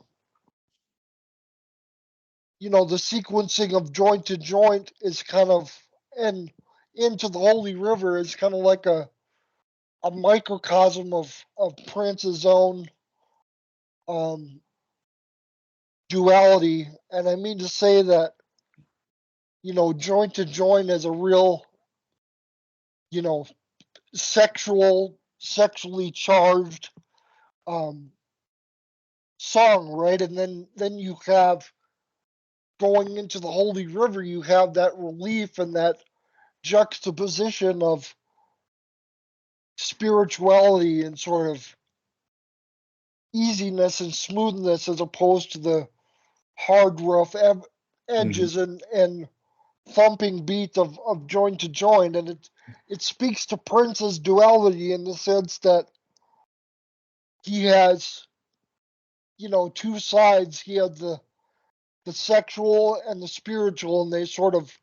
sequencing of joint to joint is kind of, and into the Holy River is kind of like a microcosm of Prince's own um, duality. And I mean to say that, joint to joint is a real, you know, sexually charged um, song, right? And then you have going into the Holy River, you have that relief and that juxtaposition of spirituality and sort of easiness and smoothness as opposed to the hard, rough Mhm. edges and thumping beat of joint to joint. And it speaks to Prince's duality in the sense that he has, two sides. He has the sexual and the spiritual, and they sort of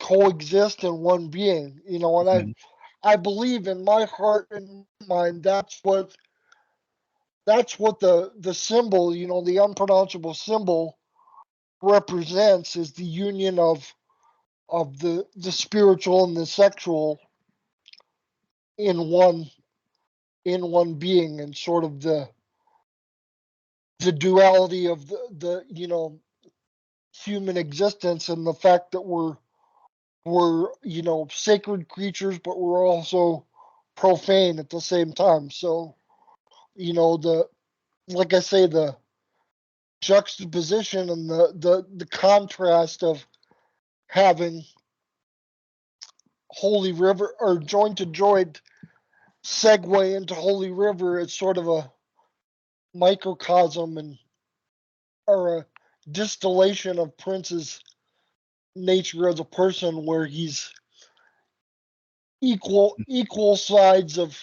coexist in one being. And Mhm. I believe in my heart and mind that's what the symbol, the unpronounceable symbol represents, is the union of the spiritual and the sexual in one in one being, and sort of the duality of the human existence, and the fact that we're sacred creatures, but we're also profane at the same time. So the like I say, the juxtaposition and the contrast of having Holy River, or joint to joint segue into Holy River, is sort of a microcosm, and or a distillation of Prince's nature as a person, where he's equal sides of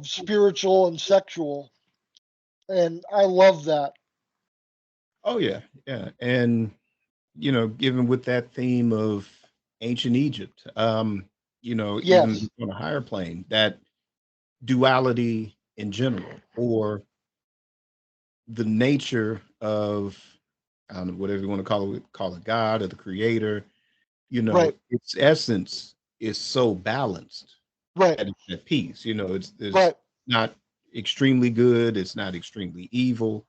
spiritual and sexual, and I love that. Oh yeah, yeah, and given with that theme of ancient Egypt, even Yes, on a higher plane, that duality in general, or the nature of, I don't know, whatever you want to call it God or the creator, right, its essence is so balanced right, that it's at peace. It's right. not extremely good, it's not extremely evil.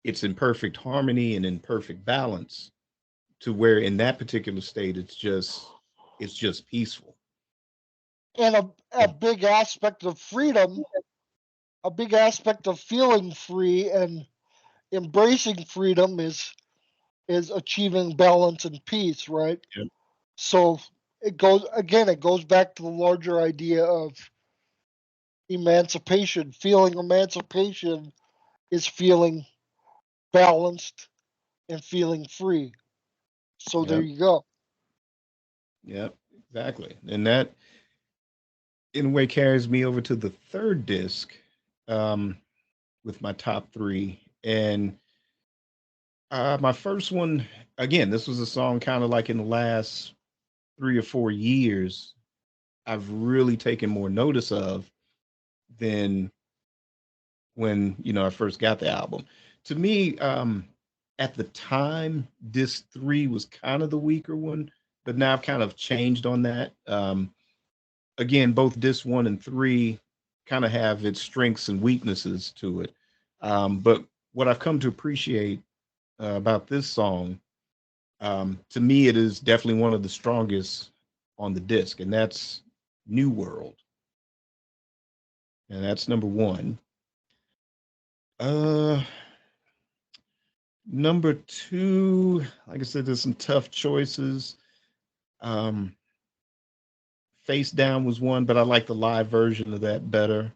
It's in perfect harmony and in perfect balance, to where in that particular state it's just peaceful. And a big aspect of freedom, a big aspect of feeling free and embracing freedom is achieving balance and peace, right? Yep. So it goes back to the larger idea of emancipation. Feeling emancipation is feeling balanced and feeling free. So there Yep. you go. Yep. Exactly. And that in a way carries me over to the third disc, um, with my top three. And my first one, again, this was a song kind of like in the last 3 or 4 years, I've really taken more notice of than when I first got the album. To me, at the time, disc three was kind of the weaker one, but now I've kind of changed on that. Again, both disc one and three kind of have its strengths and weaknesses to it. But what I've come to appreciate about this song, to me, it is definitely one of the strongest on the disc, and that's New World, and that's number one. Uh, Number two, like I said, there's some tough choices. Um, Face Down was one, but I like the live version of that better.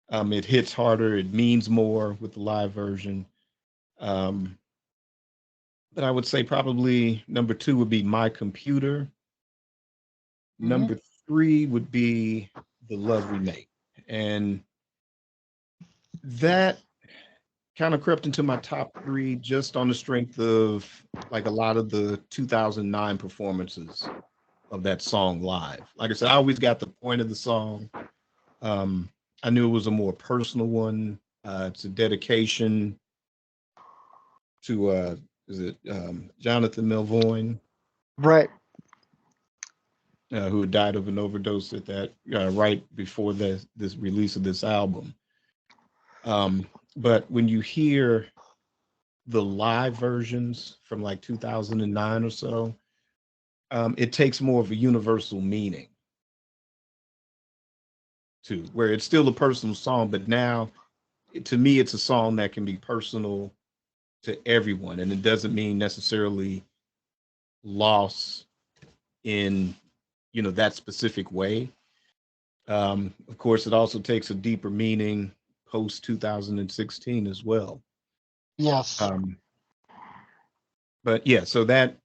It hits harder, it means more with the live version. Um, but I would say probably number two would be My Computer. Hmm. Number three would be The Love We Make. And that kind of crept into my top three just on the strength of like a lot of the 2009 performances of that song live. Like I said, I always got the point of the song. Um, I knew it was a more personal one. It's a dedication to is it Jonathan Melvoin, Right. who died of an overdose at that right before this release of this album. But when you hear the live versions from like 2009 or so, it takes more of a universal meaning too, where it's still a personal song, but now to me, it's a song that can be personal to everyone, and it doesn't mean necessarily loss in that specific way. Of course, it also takes a deeper meaning post 2016 as well. Yes. Um, but yeah, so that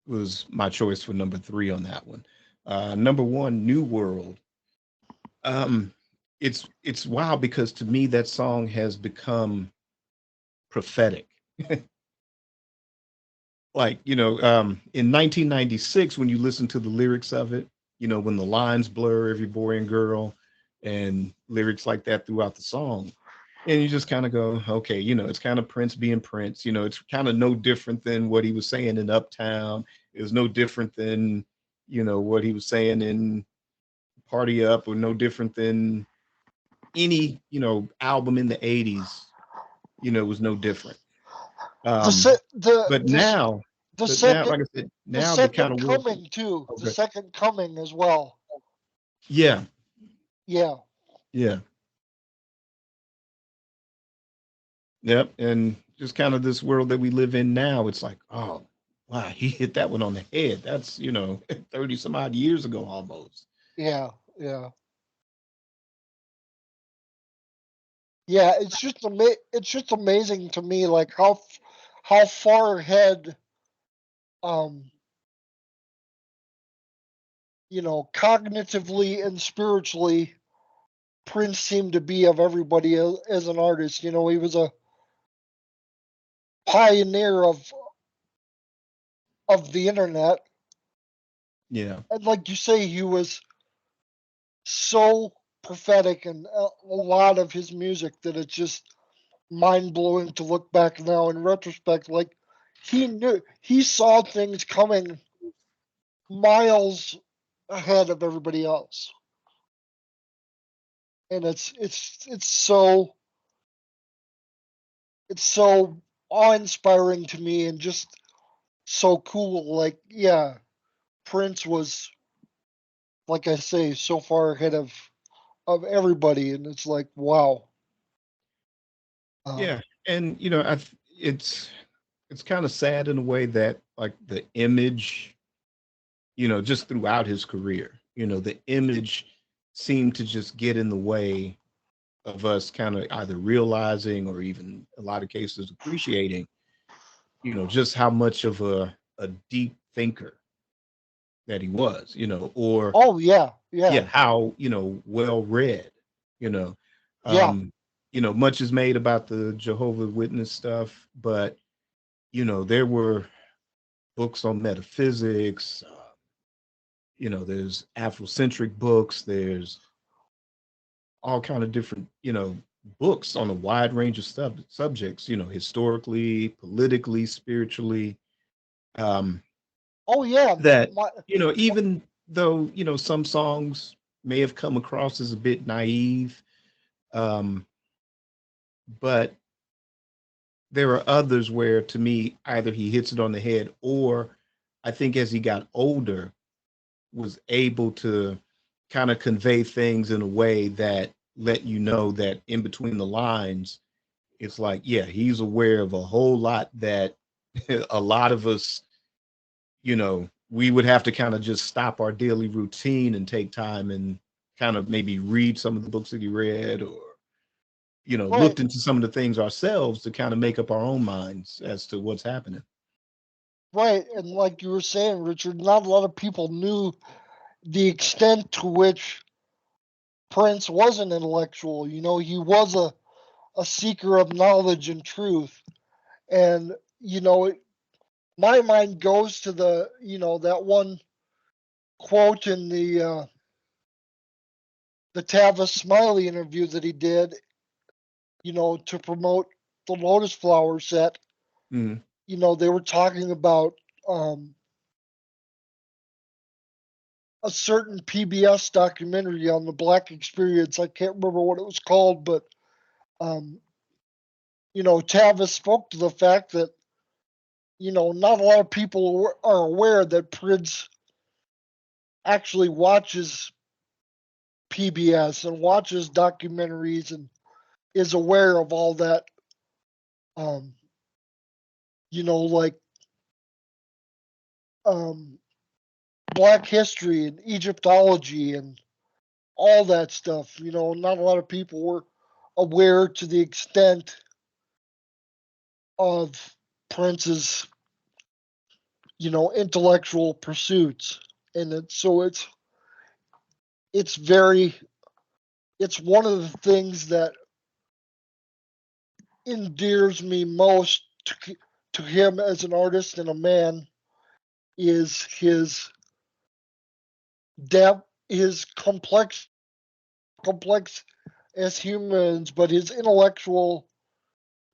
was my choice for number three on that one. Number one, New World. Um, it's wild because to me that song has become prophetic. Like, in 1996, when you listen to the lyrics of it, when the lines blur, every boy and girl, and lyrics like that throughout the song, and you just kind of go, okay, it's kind of Prince being Prince. It's kind of no different than what he was saying in Uptown. It was no different than, what he was saying in Party Up, or no different than any, album in the 80s, was no different. The Um, se- the but the now, the but now, second like I said, the now the kind second of world. coming too. The Okay. second coming as well. Yeah, Yeah. yeah, yep. And just kind of this world that we live in now, it's like, oh, wow, he hit that one on the head. That's, 30 some odd years ago almost. Yeah. Yeah. Yeah. It's just amazing to me, like how far ahead, um, cognitively and spiritually, Prince seemed to be of everybody as an artist. He was a pioneer of the internet, Yeah, and like you say, he was so prophetic in a lot of his music that it's just mind blowing to look back now in retrospect. Like he saw things coming miles ahead of everybody else, and it's so awe inspiring to me and just so cool. Like, yeah, Prince was, like I say, so far ahead of everybody, and it's like, wow. yeah. Um, And it's kind of sad in a way that, like, the image, just throughout his career, the image seemed to just get in the way of us kind of either realizing, or even a lot of cases appreciating, just how much of a deep thinker that he was, or oh yeah, yeah, yeah, how, well read, you know. yeah. Um, much is made about the Jehovah Witness stuff, but there were books on metaphysics, there's Afrocentric books, there's all kind of different, books on a wide range of subjects, historically, politically, spiritually. Um, Oh yeah. that My even though some songs may have come across as a bit naive, um, but there are others where, to me, either he hits it on the head, or I think as he got older, was able to kind of convey things in a way that let you know that in between the lines, it's like, yeah, he's aware of a whole lot that a lot of us, we would have to kind of just stop our daily routine and take time and kind of maybe read some of the books that he read, or, right, looked into some of the things ourselves to kind of make up our own minds as to what's happening. right, and like you were saying, Richard, not a lot of people knew the extent to which Prince was an intellectual. He was a seeker of knowledge and truth, and my mind goes to that one quote in the Tavis Smiley interview that he did, to promote the Lotus Flower set. Mhm. They were talking about um, a certain PBS documentary on the Black experience. I can't remember what it was called, but um, Tavis spoke to the fact that not a lot of people are aware that Prince actually watches PBS and watches documentaries and is aware of all that. Um, like um, Black history and Egyptology and all that stuff. Not a lot of people were aware to the extent of Prince's, intellectual pursuits. And it's very, it's one of the things that endears me most to him as an artist and a man is his depth, his complex as humans, but his intellectual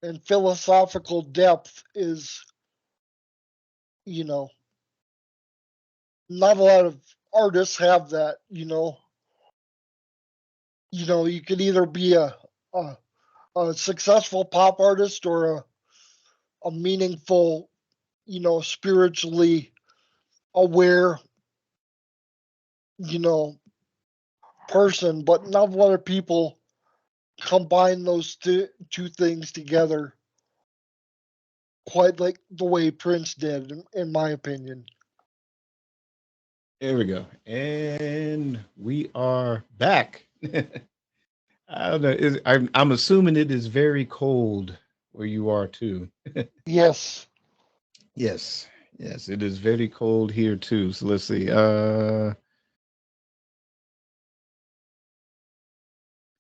and philosophical depth is, you know, not a lot of artists have that. You could either be a, a successful pop artist or a meaningful, spiritually aware, you know, person, but not a lot of people combine those two things together quite like the way Prince did, in my opinion. There we go. And we are back. I don't know. I'm assuming it is very cold where you are too. Yes. Yes. Yes, it is very cold here too. So let's see.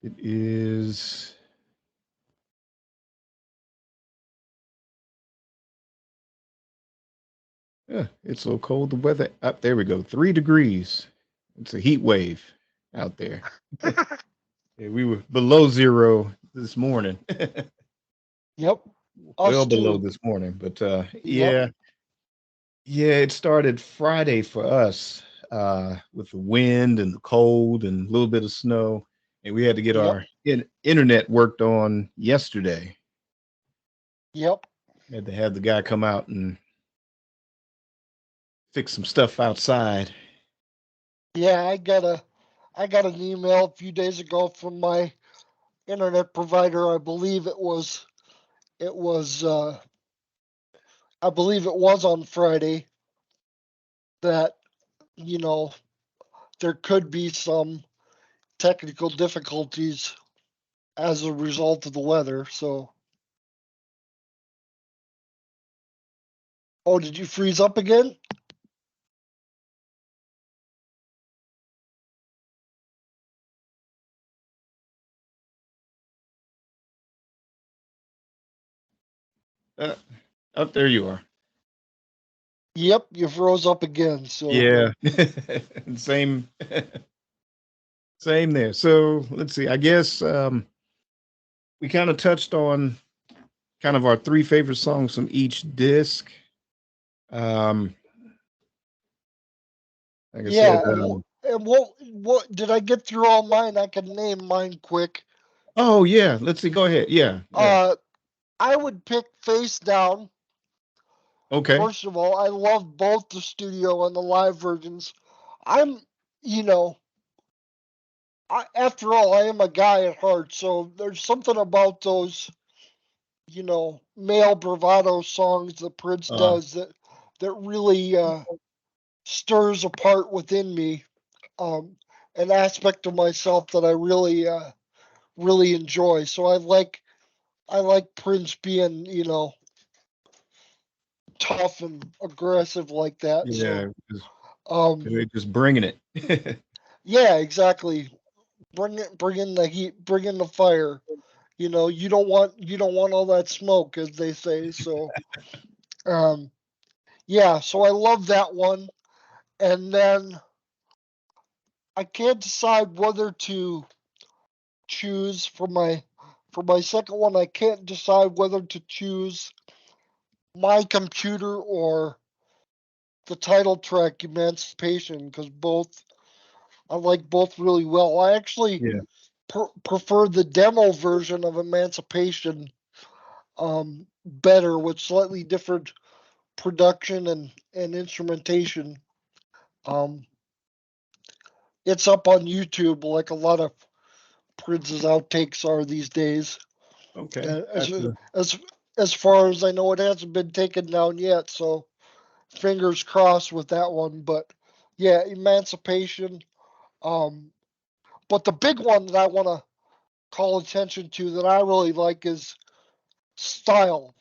It is yeah, it's so cold. The weather up there we go. 3 degrees. It's a heat wave out there. Yeah, we were below zero this morning. Yep. Well Us below too. this morning. But Yep. yeah, it started Friday for us, with the wind and the cold and a little bit of snow, and we had to get Yep. our internet worked on yesterday. Yep. Had to have the guy come out and fix some stuff outside. Yeah, I got an email a few days ago from my internet provider. It was I believe it was on Friday that, you know, there could be some technical difficulties as a result of the weather. So, oh, did you freeze up again? Uh, Up there you are. Yep, you froze up again. So, Yeah, same same there. So let's see. I guess we kind of touched on kind of our three favorite songs from each disc. Um, like I said, yeah, and what did I get through all mine? I can name mine quick. oh yeah, let's see. Go ahead. Yeah, yeah. Uh, I would pick Face Down. Okay. First of all, I love both the studio and the live versions. I'm, you know, after all, I am a guy at heart, so there's something about those, male bravado songs that Prince Uh, does that really stirs a part within me, um, an aspect of myself that I really enjoy. So I like Prince being, tough and aggressive like that. yeah, So, just, um, they're just bringing it. yeah, exactly. Bring in the heat, bring in the fire. You don't want all that smoke, as they say. So, um, yeah. So I love that one, and then I can't decide whether to choose for my second one. I can't decide whether to choose My Computer or the title track Emancipation, because both I like both really well. I actually Yeah. prefer the demo version of Emancipation better, with slightly different production and instrumentation. Um, it's up on YouTube like a lot of Prince's outtakes are these days. Okay. Uh, as Gotcha. as as far as I know, it hasn't been taken down yet. So fingers crossed with that one. But yeah, Emancipation. Um, but the big one that I want to call attention to that I really like is Style.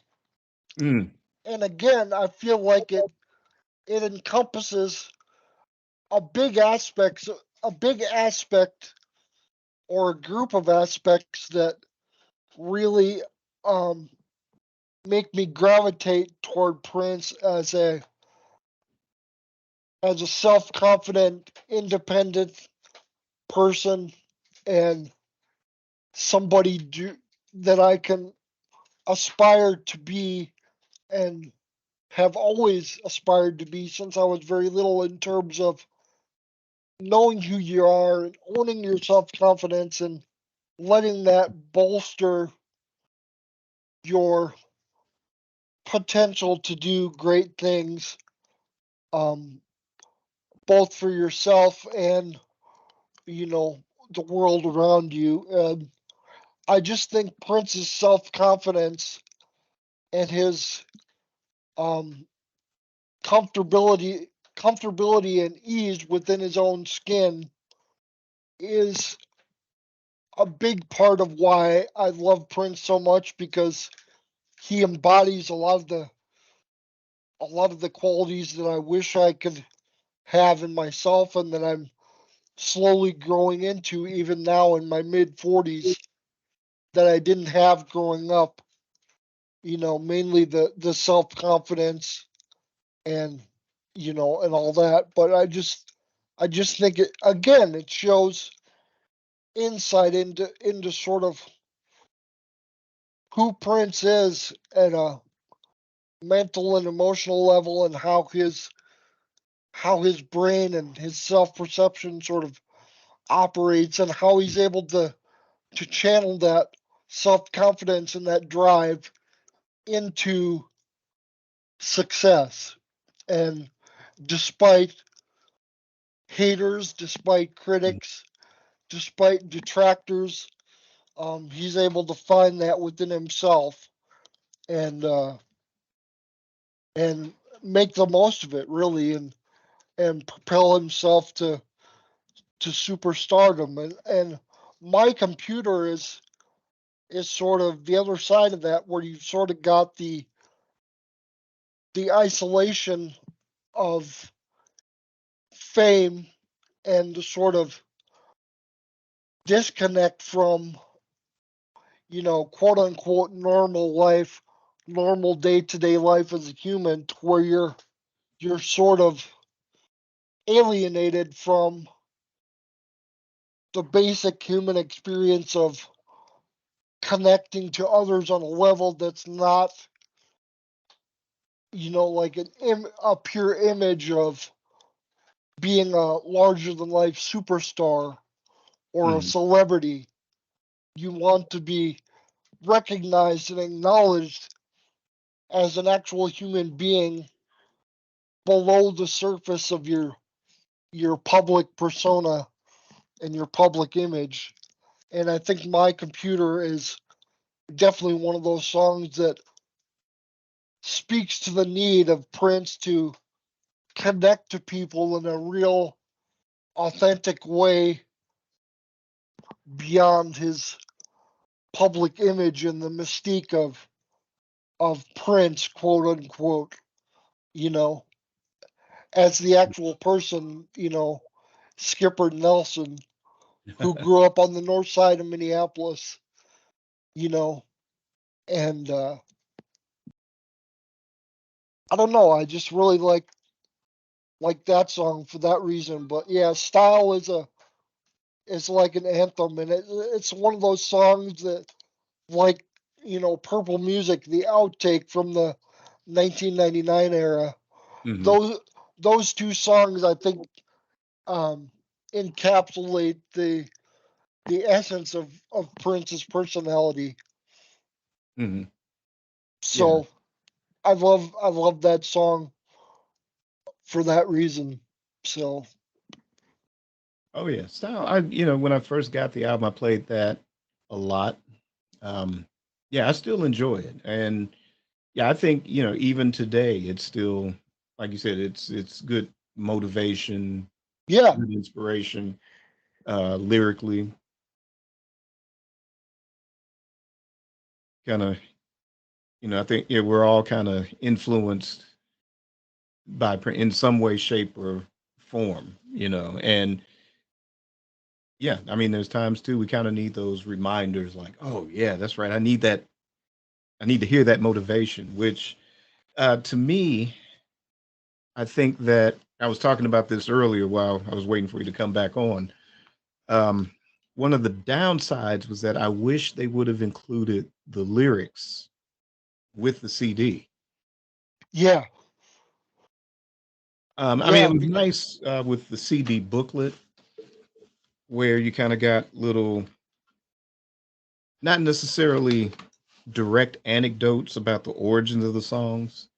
Mm, And again, I feel like it encompasses a big aspect or a group of aspects that really um, make me gravitate toward Prince as a self-confident, independent person and somebody that I can aspire to be and have always aspired to be since I was very little, in terms of knowing who you are and owning your self-confidence and letting that bolster your potential to do great things, um, both for yourself and, you know, the world around you. And I just think Prince's self-confidence and his um, comfortability comfortability and ease within his own skin is a big part of why I love Prince so much, because he embodies a lot of the qualities that I wish I could have in myself and that I'm slowly growing into even now in my mid 40s, that I didn't have growing up. Mainly the self-confidence and and all that. But I just think it shows insight into sort of who Prince is at a mental and emotional level, and how his brain and his self-perception sort of operates, and how he's able to channel that self-confidence and that drive into success. And despite haters, despite critics, despite detractors, he's able to find that within himself and and make the most of it, really, and propel himself to superstardom. And my computer is sort of the other side of that, where you've sort of got the isolation of fame and the sort of disconnect from, quote unquote normal life, normal day-to-day life as a human, to where you're sort of alienated from the basic human experience of connecting to others on a level that's not, like a pure image of being a larger than life superstar or a Mhm. celebrity. You want to be recognized and acknowledged as an actual human being below the surface of your public persona and your public image. And I think My Computer is definitely one of those songs that speaks to the need of Prince to connect to people in a real, authentic way beyond his public image and the mystique of Prince, quote unquote, you know, as the actual person, Skipper Nelson, who grew up on the north side of Minneapolis, you know, and I don't know, I just really like that song for that reason. But yeah, Style is like an anthem, and it's one of those songs that, like, Purple Music, the outtake from the 1999 era. Mhm. Those two songs, I think, um, encapsulate the essence of Prince's personality. Mhm. Yeah. So I love that song for that reason. So Oh yeah. Style. When I first got the album, I played that a lot. Um, yeah, I still enjoy it, and yeah, I think even today, it's still, like you said, it's good motivation, yeah, good inspiration, lyrically, kind of. I think yeah, we're all kind of influenced by in some way, shape, or form. And yeah, I mean, there's times too we kind of need those reminders, like, oh yeah, that's right, I need that I need to hear that motivation, which to me, I think that I was talking about this earlier while I was waiting for you to come back on. Um, one of the downsides was that I wish they would have included the lyrics with the CD. Yeah, I mean, yeah, it was nice with the CD booklet where you kind of got little, not necessarily direct anecdotes about the origins of the songs,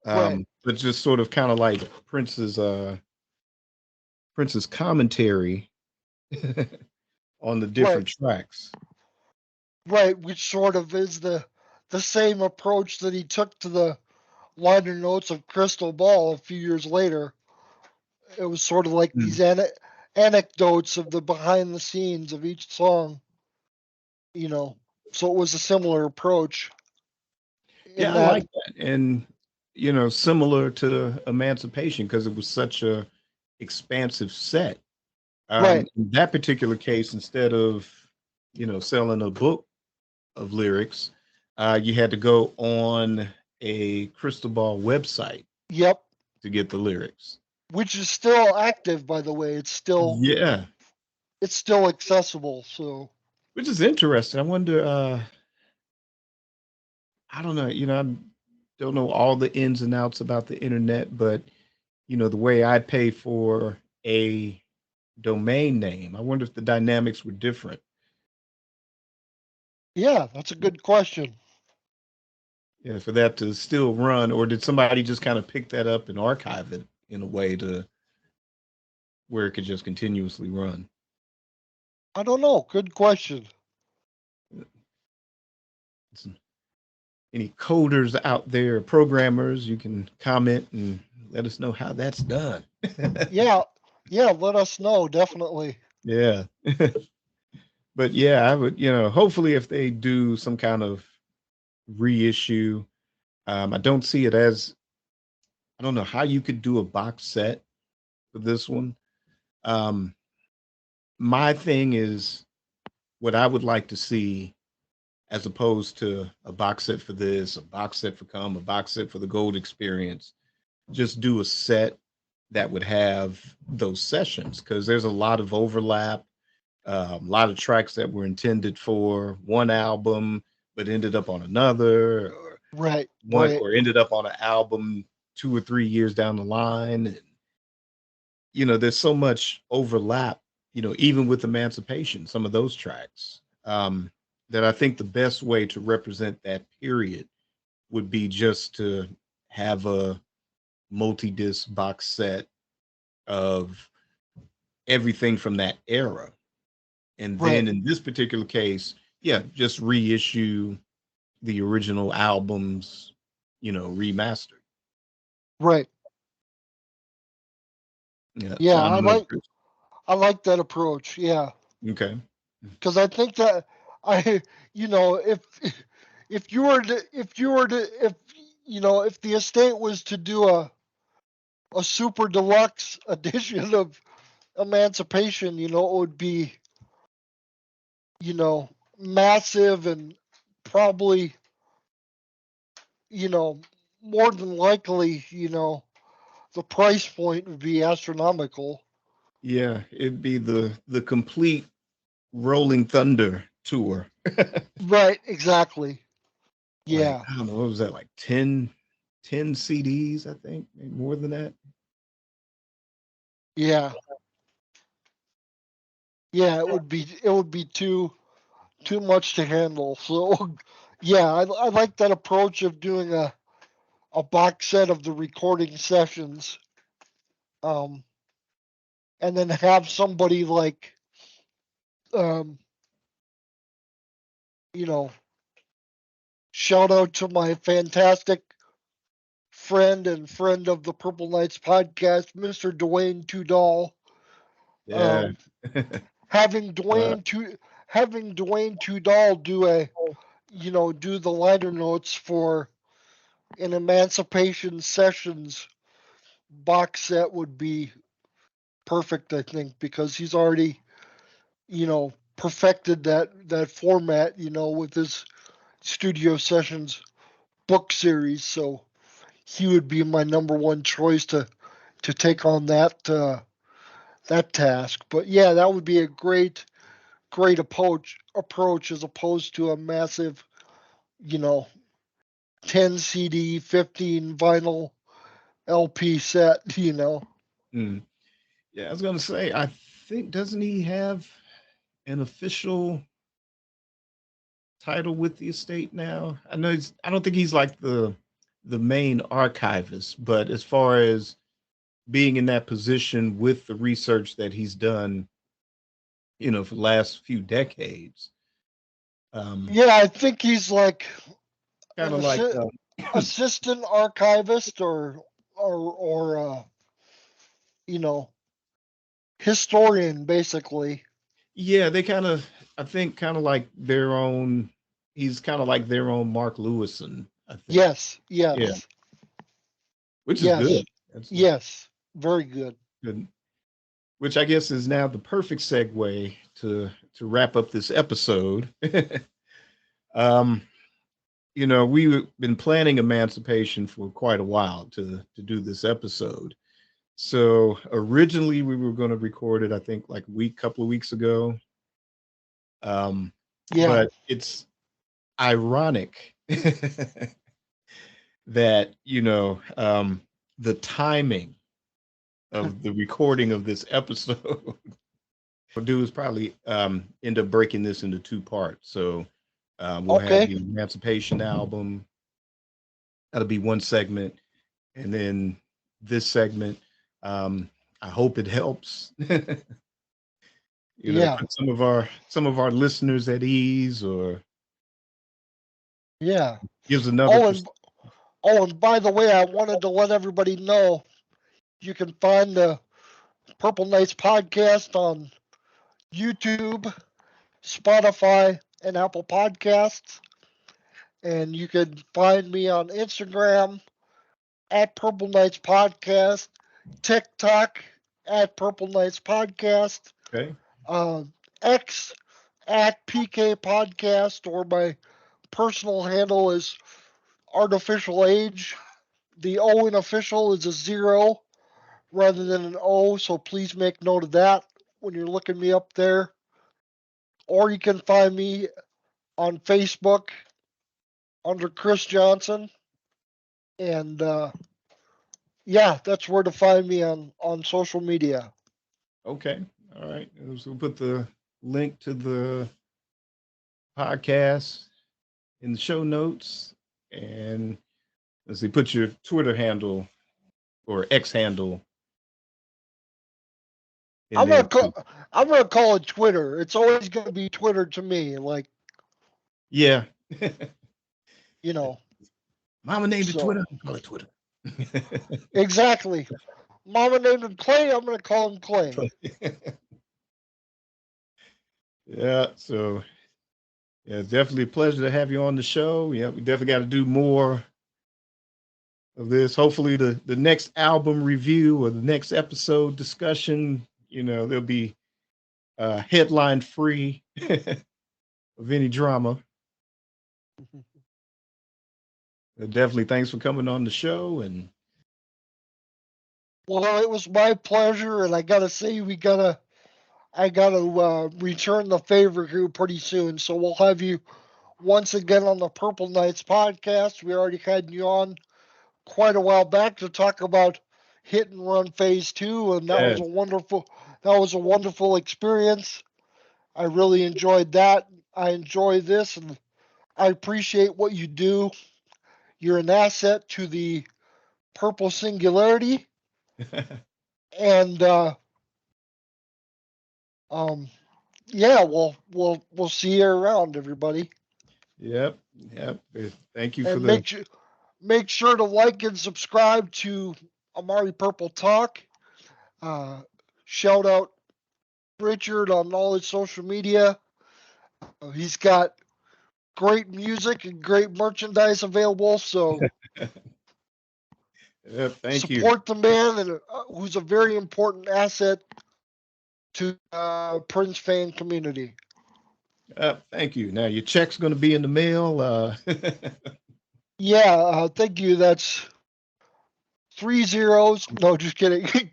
right, but just sort of kind of like Prince's commentary on the right, different tracks. right. Which sort of is the same approach that he took to the liner notes of Crystal Ball a few years later. It was sort of like Mm. these anecdotes of the behind the scenes of each song, you know. So it was a similar approach in Yeah, I that. like that, and similar to Emancipation because it was such a expansive set. Right. In that particular case, instead of selling a book of lyrics, you had to go on a Crystal Ball website Yep. to get the lyrics. Which is still active, by the way. Yeah, It's still accessible. So which is interesting. I wonder. I don't know. I don't know all the ins and outs about the internet, but the way I pay for a domain name, I wonder if the dynamics were different. yeah, that's a good question. Yeah, for that to still run, or did somebody just kind of pick that up and archive it in a way to where it could just continuously run? I don't know. Good question. Some- Any coders out there, programmers, you can comment and let us know how that's done. Yeah, yeah. Let us know. Definitely. Yeah. But yeah, I would, hopefully if they do some kind of reissue, I don't see it as, I don't know how you could do a box set for this one. Um, my thing is what I would like to see as opposed to a box set for this, a box set for Come, a box set for the Gold Experience. Just do a set that would have those sessions because there's a lot of overlap, a lot of tracks that were intended for one album but ended up on another, or Right. one Right. or ended up on an album 2 or 3 years down the line. And, there's so much overlap, even with Emancipation, some of those tracks. That I think the best way to represent that period would be just to have a multi-disc box set of everything from that era. And Right. then in this particular case, yeah, just reissue the original albums, remastered. Right. Yeah. Yeah. I don't know, Chris. I like that approach. Yeah, Okay. because I think that I, if if if the estate was to do a super deluxe edition of Emancipation, it would be, massive and probably, you know, more than likely, the price point would be astronomical. Yeah, it'd be the complete Rolling Thunder tour. Right, exactly. Like, Yeah, I don't know, what was that, like 10 CDs, I think, maybe more than that. yeah, yeah. It would be too much to handle. So, yeah, I like that approach of doing a box set of the recording sessions, um, and then have somebody like, um, you know, shout out to my fantastic friend of the Purple Knights podcast, Mr. Dwayne Tudall. Yeah. Um, having Uh, Dwayne Tudall do the liner notes for an Emancipation Sessions box set would be perfect, I think, because he's already, perfected that format, with studio sessions book series. So he would be my number one choice to take on that task. But yeah, that would be a great approach as opposed to a massive, you know, 10 CD, 15 vinyl LP set, Mm. Yeah, I was gonna say, I think doesn't he have an official title with the estate now? I know I don't think he's like the main archivist, but as far as being in that position with the research that he's done, for the last few decades, um, Yeah, I think he's like kind an of like, assistant archivist or you know, historian basically. yeah, they kind of, I think, kind of like their own. He's kind of like their own Mark Lewison, I think. Yes, Yeah, yes, which is yes, good. That's yes. Very good. good. Which I guess is now the perfect segue to wrap up this episode. um, we've been planning Emancipation for quite a while to do this episode. So originally we were going to record it, I think, like couple of weeks ago. Um, Yeah. but it's ironic that the timing of the recording of this episode. What we'll do is probably end up breaking this into two parts. So we'll have Okay. the Emancipation album. That'll be one segment, and then this segment. Um, I hope it helps. Yeah. Put some of our listeners at ease, or Yeah. gives another. Oh, and by the way, I wanted to let everybody know you can find the Purple Knights podcast on YouTube, Spotify, and Apple Podcasts. And you can find me on Instagram at Purple Knights Podcast, TikTok at Purple Knights Podcast, Okay. uh, X at PK Podcast, or my personal handle is Artificial Age. The O in official is a 0 rather than an O, so please make note of that when you're looking me up there. Or you can find me on Facebook under Chris Johnson. And yeah, that's where to find me on social media. Okay. All right. So we'll put the link to the podcast in the show notes, and let's see, put your Twitter handle or X handle in I'm there gonna too. call I'm gonna call it Twitter. It's always gonna be Twitter to me, like Yeah. you know. Mama named it So Twitter. Call it Twitter. exactly. Mama named him Clay. I'm gonna call him Clay. Yeah. So yeah, it's definitely a pleasure to have you on the show. Yeah, we definitely got to do more of this. Hopefully, the next album review or the next episode discussion, there'll be headline free of any drama. Definitely, thanks for coming on the show. And Well, it was my pleasure, and I gotta return the favor here pretty soon. So we'll have you once again on the Purple Knights podcast. We already had you on quite a while back to talk about Hit and Run Phase Two, and yes, that was a wonderful experience. I really enjoyed that. I enjoy this, and I appreciate what you do. You're an asset to the Purple Singularity, and um, yeah, we'll see you around, everybody, yep, yep. Thank you for and the make sure to like and subscribe to Amari Purple Talk. Uh, Shout out Richard on all his social media. He's got great music and great merchandise available, so yep. Thank you. support the man and who's a very important asset to Prince fan community. Thank you. Now your check's going to be in the mail. Yeah, thank you. That's 3 zeros. No, just kidding.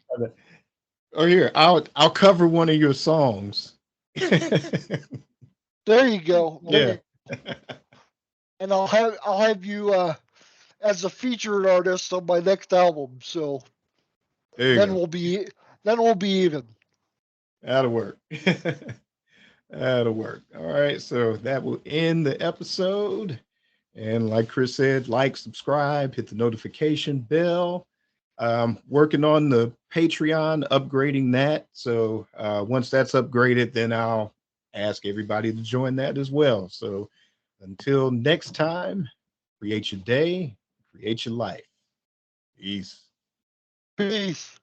Or here, I'll cover one of your songs. There you go. Yeah, And I'll have you as a featured artist on my next album. So there you then go. we'll be even. That'll work. That'll work. All right, so that will end the episode. And like Chris said, like, subscribe, hit the notification bell. Working on the Patreon, upgrading that. So once that's upgraded, then I'll ask everybody to join that as well. So until next time, create your day, create your life. Peace. Peace.